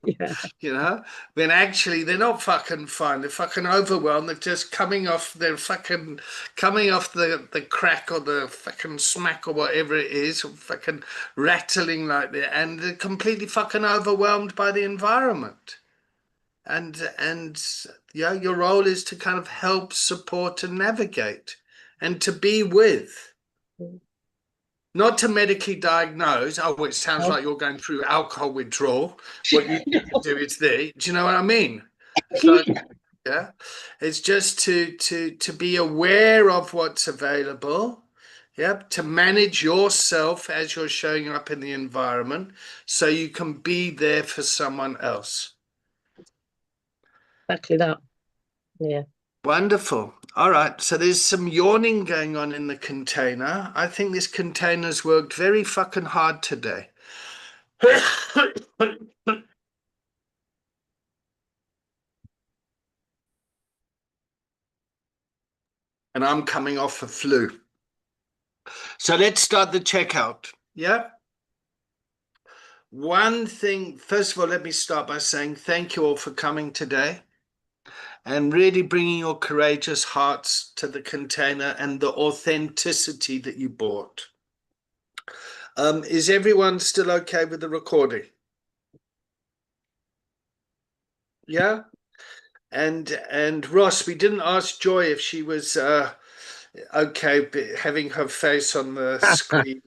Yeah. You know, when actually they're not fucking fine. They're fucking overwhelmed. They're just coming off. They're fucking coming off the crack or the fucking smack or whatever it is, or fucking rattling like that, and they're completely fucking overwhelmed by the environment. And yeah, your role is to kind of help, support, and navigate, and to be with. Not to medically diagnose. Oh, it sounds No. like you're going through alcohol withdrawal. What you do is there. Do you know what I mean? It's like, yeah, it's just to be aware of what's available. Yep, to manage yourself as you're showing up in the environment, so you can be there for someone else. Exactly that. Yeah. Wonderful. All right. So there's some yawning going on in the container. I think this container's worked very fucking hard today. And I'm coming off a flu. So let's start the checkout. Yeah. One thing, first of all, let me start by saying thank you all for coming today and really bringing your courageous hearts to the container and the authenticity that you brought. Is everyone still okay with the recording? Yeah. And Ross, we didn't ask Joy if she was okay having her face on the screen.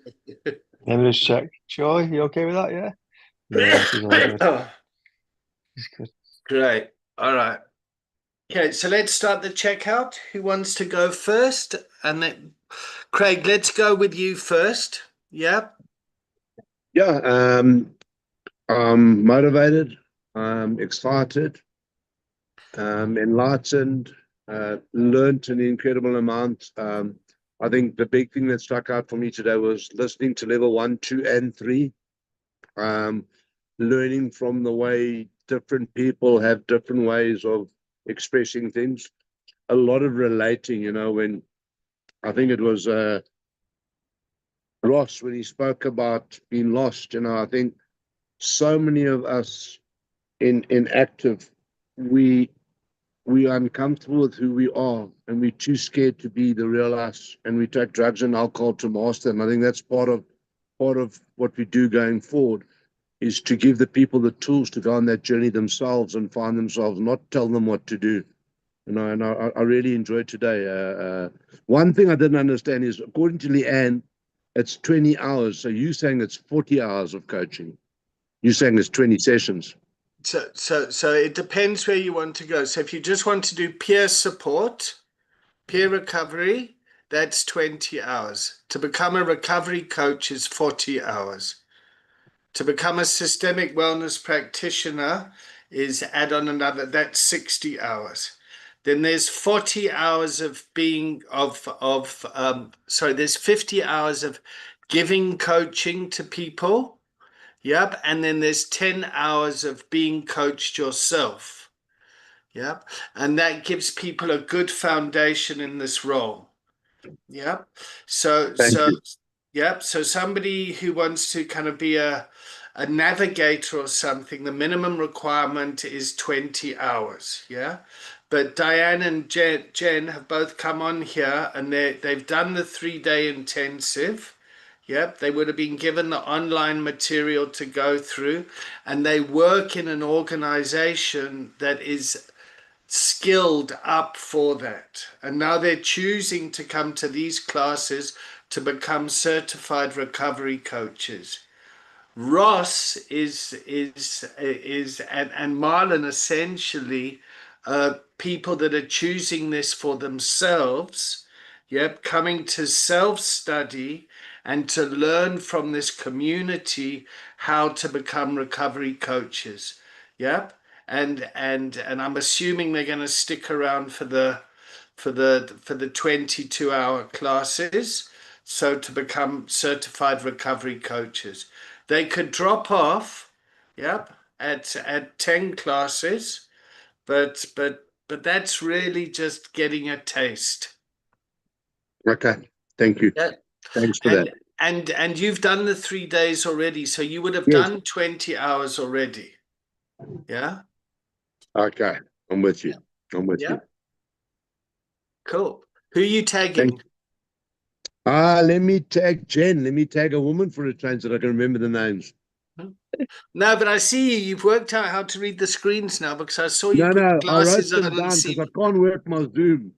Let me just check. Joy, you okay with that? Yeah. Yeah, she's all good. She's good. Great. All right. Okay, so let's start the checkout. Who wants to go first? And then, Craig, let's go with you first. Yeah. Yeah, I'm motivated, I'm excited, enlightened, learned an incredible amount. I think the big thing that struck out for me today was listening to level 1, 2, and 3, learning from the way different people have different ways of expressing things. A lot of relating, you know, when I think it was Ross, when he spoke about being lost, you know, I think so many of us in active, we are uncomfortable with who we are, and we're too scared to be the real us, and we take drugs and alcohol to master. And I think that's part of what we do going forward, is to give the people the tools to go on that journey themselves and find themselves, not tell them what to do. You know, and I really enjoyed today. One thing I didn't understand is, according to Leanne, it's 20 hours. So you're saying it's 40 hours of coaching. You're saying it's 20 sessions. So it depends where you want to go. So if you just want to do peer support, peer recovery, that's 20 hours. To become a recovery coach is 40 hours. To become a systemic wellness practitioner is add on another, that's 60 hours. Then there's 40 hours of being there's 50 hours of giving coaching to people. Yep. And then there's 10 hours of being coached yourself. Yep. And that gives people a good foundation in this role. Yep. Thank you. Yep. So somebody who wants to kind of be a navigator or something, the minimum requirement is 20 hours. Yeah. But Diane and Jen have both come on here, and they've done the 3-day intensive. Yep, they would have been given the online material to go through, and they work in an organization that is skilled up for that. And now they're choosing to come to these classes to become certified recovery coaches. Ross is and Marlon essentially people that are choosing this for themselves. Yep, coming to self-study and to learn from this community how to become recovery coaches. Yep. And I'm assuming they're going to stick around for the 22-hour classes, so to become certified recovery coaches. They could drop off, yep, at 10 classes, but that's really just getting a taste. Okay, thank you. Yeah. Thanks for that. And you've done the 3 days already, so you would have Yes. done 20 hours already. Yeah. Okay, I'm with you. I'm with Yeah. you. Cool. Who are you tagging? Let me tag Jen. Let me tag a woman for a change that I can remember the names. No, but I see you've worked out how to read the screens now, because I saw you No, put your I wrote glasses them on down and because see. I can't work my Zoom.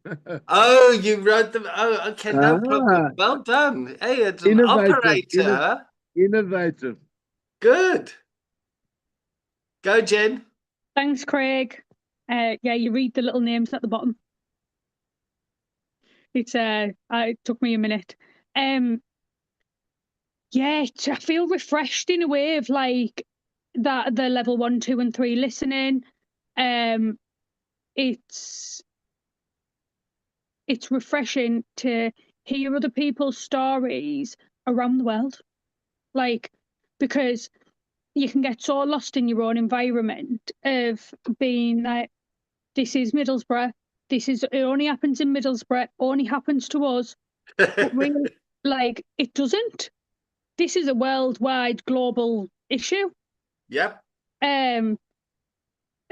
Oh, you wrote them. Oh, okay, no Ah, problem. Well done. Hey, it's an innovative, operator. innovative. Good. Go, Jen. Thanks, Craig. Yeah, you read the little names at the bottom. It took me a minute. Yeah, I feel refreshed in a way of like that the level 1, 2, and 3 listening. It's refreshing to hear other people's stories around the world. Like, because you can get so lost in your own environment of being like, this is Middlesbrough, it only happens in Middlesbrough, only happens to us. But really, like, it doesn't. This is a worldwide global issue. Yep. I'm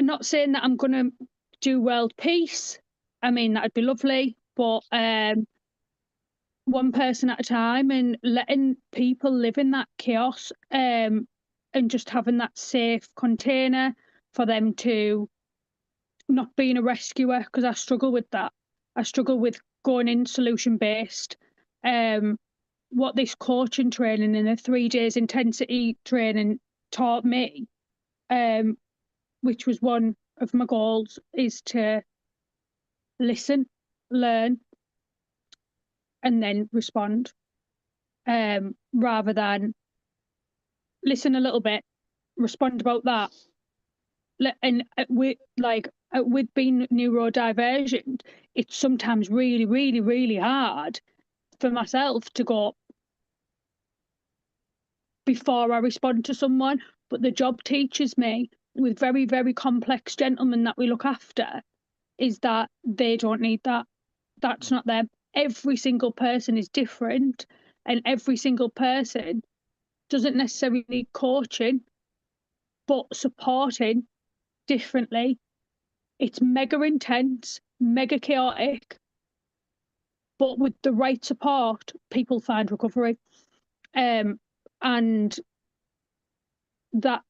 not saying that I'm gonna do world peace. I mean, that'd be lovely, but one person at a time and letting people live in that chaos, and just having that safe container for them to not being a rescuer, because I struggle with that. I struggle with going in solution based. What this coaching training and the 3 days intensity training taught me, which was one of my goals, is to listen, learn, and then respond, rather than listen a little bit, respond about that. And with being neurodivergent, it's sometimes really, really, really hard for myself to go before I respond to someone. But the job teaches me, with very, very complex gentlemen that we look after, is that they don't need that. That's not them. Every single person is different, and every single person doesn't necessarily need coaching, but supporting differently. It's mega intense, mega chaotic, but with the right support, people find recovery. And that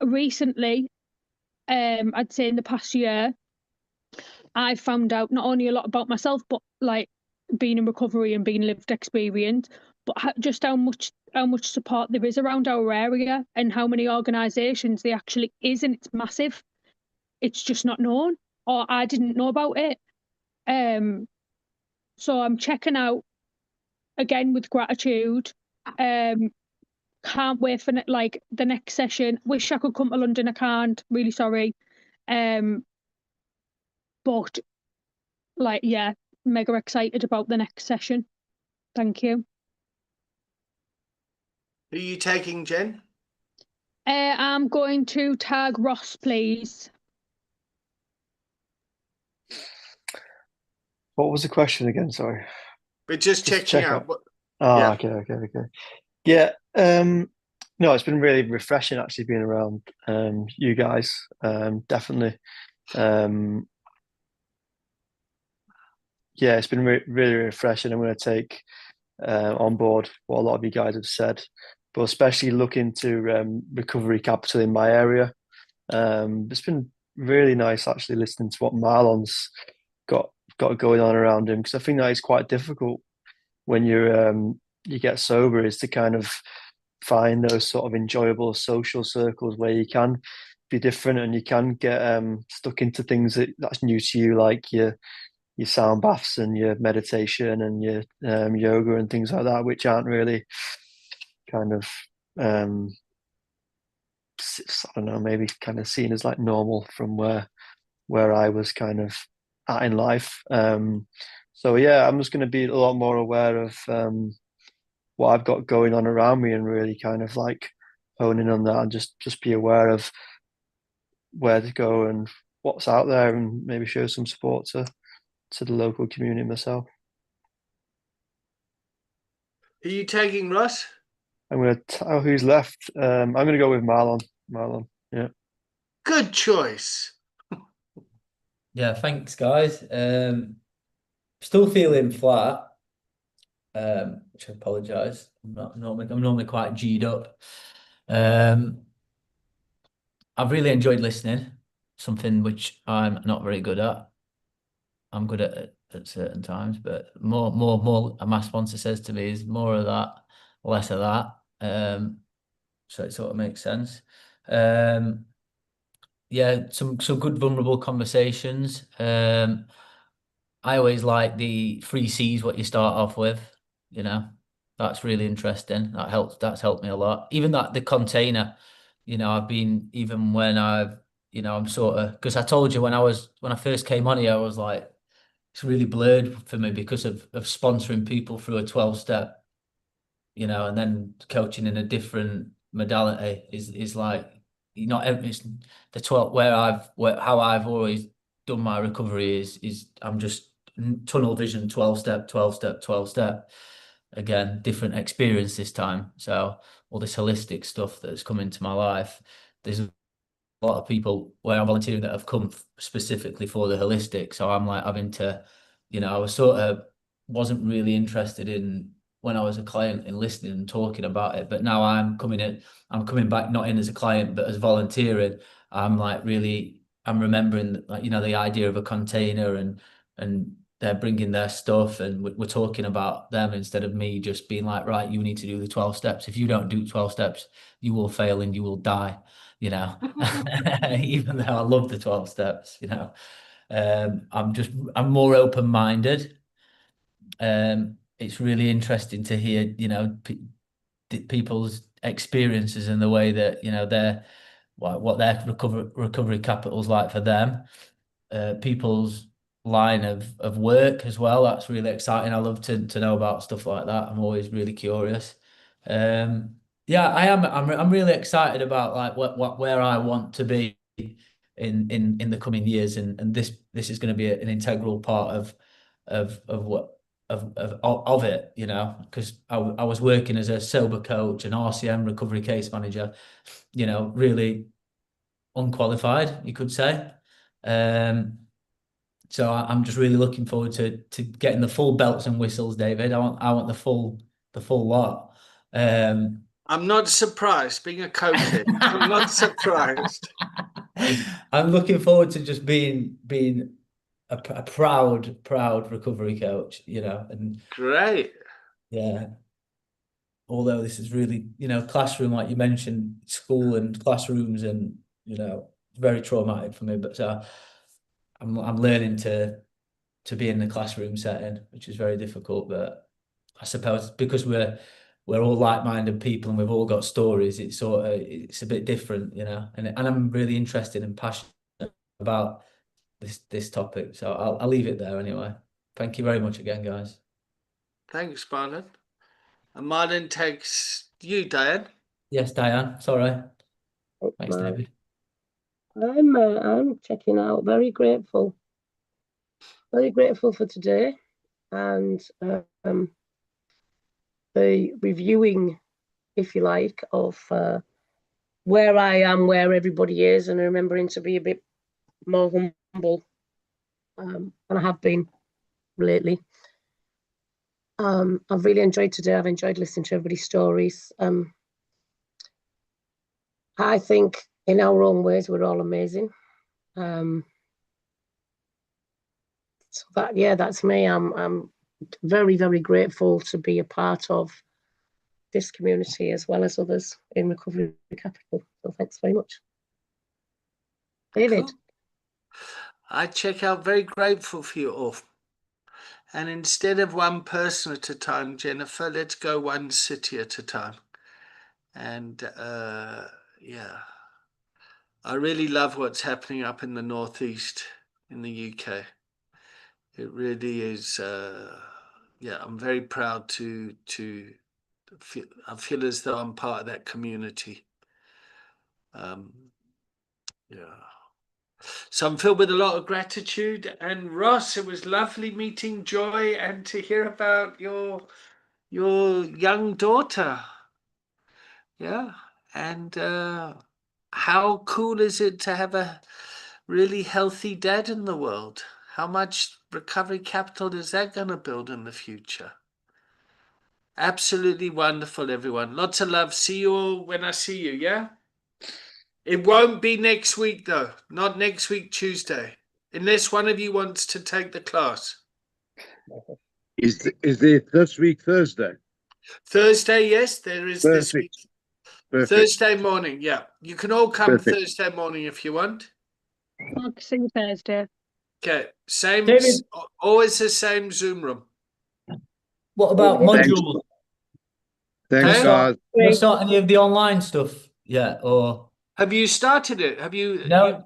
recently, I'd say in the past year, I found out not only a lot about myself, but like being in recovery and being lived experience, but just how much support there is around our area and how many organisations there actually is, and it's massive. It's just not known, or I didn't know about it. So I'm checking out again with gratitude. Can't wait for like the next session. Wish I could come to London. I can't. Really sorry. But like, yeah, mega excited about the next session. Thank you. Who are you taking, Jen? I'm going to tag Ross, please. What was the question again? Sorry. We're just checking check out. out. What, Oh, Yeah. okay. Yeah. No, it's been really refreshing actually being around you guys. Definitely. Yeah, it's been really refreshing. I'm going to take on board what a lot of you guys have said, but especially looking to recovery capital in my area. It's been really nice actually listening to what Marlon's got going on around him, because I think that is quite difficult when you get sober, is to kind of find those sort of enjoyable social circles where you can be different and you can get stuck into things that's new to you, like your sound baths and your meditation and your yoga and things like that, which aren't really kind of I don't know, maybe kind of seen as like normal from where I was kind of at in life. So yeah, I'm just going to be a lot more aware of what I've got going on around me, and really kind of like hone in on that, and just be aware of where to go and what's out there, and maybe show some support to the local community myself. Who are you taking, Russ? I'm going to who's left. I'm going to go with Marlon. Yeah. Good choice. Yeah, thanks, guys. Still feeling flat, which I apologise. I'm normally quite G'd up. I've really enjoyed listening, something which I'm not very good at. I'm good at certain times, but more. My sponsor says to me is more of that, less of that. So it sort of makes sense. Yeah, some good vulnerable conversations. I always like the 3 C's, what you start off with, you know. That's really interesting. That's helped me a lot. Even the container, you know, I've been, even when I'm sort of, because I told you when I first came on here, I was like, it's really blurred for me because of sponsoring people through a 12-step, you know, and then coaching in a different modality is like, it's the 12 how I've always done my recovery is I'm just tunnel vision, 12-step, 12-step, 12-step. Again, different experience this time. So all this holistic stuff that's come into my life, there's a lot of people where I'm volunteering that have come specifically for the holistic. So I'm like having to, I was wasn't really interested in, when I was a client, in listening and talking about it. But now I'm coming back, not in as a client, but as volunteering. I'm remembering, like, the idea of a container, and they're bringing their stuff, and we're talking about them instead of me just being like, right, you need to do the 12 steps. If you don't do 12 steps, you will fail and you will die, even though I love the 12 steps, I'm more open-minded. It's really interesting to hear, people's experiences and the way that, what their recovery capital's like for them. People's line of work as well. That's really exciting. I love to know about stuff like that. I'm always really curious. Yeah, I am. I'm really excited about like where I want to be in the coming years, and this is going to be an integral part of it, because I was working as a sober coach and RCM, recovery case manager, really unqualified, you could say. So I'm just really looking forward to getting the full belts and whistles, David. I want the full lot. I'm not surprised. Being a coach, I'm not surprised. I'm looking forward to just being a proud recovery coach, and Great. yeah. Although this is really, classroom, like you mentioned, school and classrooms, and very traumatic for me. But I'm learning to be in the classroom setting, which is very difficult. But I suppose because we're all like-minded people and we've all got stories, it's a bit different, And I'm really interested and passionate about this topic. So I'll leave it there anyway. Thank you very much again, guys. Thanks, Marlon. And Marlon takes you, Diane. Yes, Diane. Sorry. Thanks, Mark. David. I'm checking out. Very grateful for today, and the reviewing, if you like, of where I am, where everybody is, and remembering to be a bit more humble than I have been lately. I've really enjoyed today. I've enjoyed listening to everybody's stories. I think in our own ways, we're all amazing. So that's me. I'm very, very grateful to be a part of this community as well as others in Recovery Capital. So thanks very much. David. Cool. I check out, very grateful for you all. And instead of one person at a time, Jennifer, let's go one city at a time. And yeah, I really love what's happening up in the Northeast in the UK. It really is. Yeah, I'm very proud to feel. I feel as though I'm part of that community. Yeah. So I'm filled with a lot of gratitude. And Ross, it was lovely meeting Joy and to hear about your young daughter. Yeah. And how cool is it to have a really healthy dad in the world? How much recovery capital is that going to build in the future? Absolutely wonderful, everyone. Lots of love. See you all when I see you, yeah? It won't be next week, though. Not next week, Tuesday. Unless one of you wants to take the class. Is there this week Thursday? Thursday, yes, there is this week. Perfect. Thursday morning, yeah. You can all come Perfect. Thursday morning if you want. I'll see you Thursday. Okay, same, David. always the same Zoom room. What about Thanks. modules? Thanks, Hey. guys. Can we start any of the online stuff yet? Or Have you started it? Have you? no,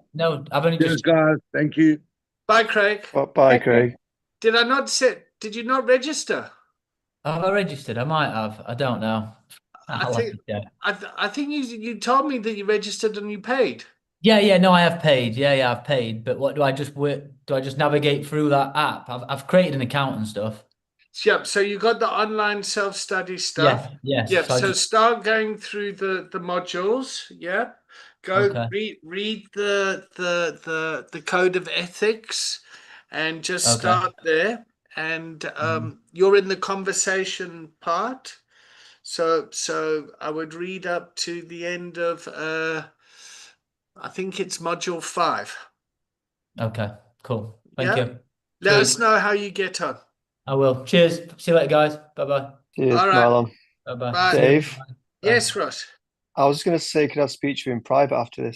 I've only Cheers, just. guys. Thank you. Bye, Craig. Bye, Craig. Did I not sit? Did you not register? Have I registered? I might have. I don't know. I'll have to check. I think you told me that you registered and you paid. Yeah, no, I have paid. Yeah, I've paid. But what do I just do? I just navigate through that app? I've created an account and stuff. Yep. So you got the online self-study stuff. Yes. Yep. So I So just- start going through the modules. Yeah. Go Okay. read the code of ethics, and just Okay. start there. And you're in the conversation part. So I would read up to the end of I think it's module 5. Okay. Cool. Thank Yeah. you. Let us Sweet. know how you get on. I will. Cheers. See you later, guys. Bye-bye. Cheers, All right. Marlon. Bye-bye. Bye. Dave, Yes, Ross. I was going to say, could I speak to you in private after this?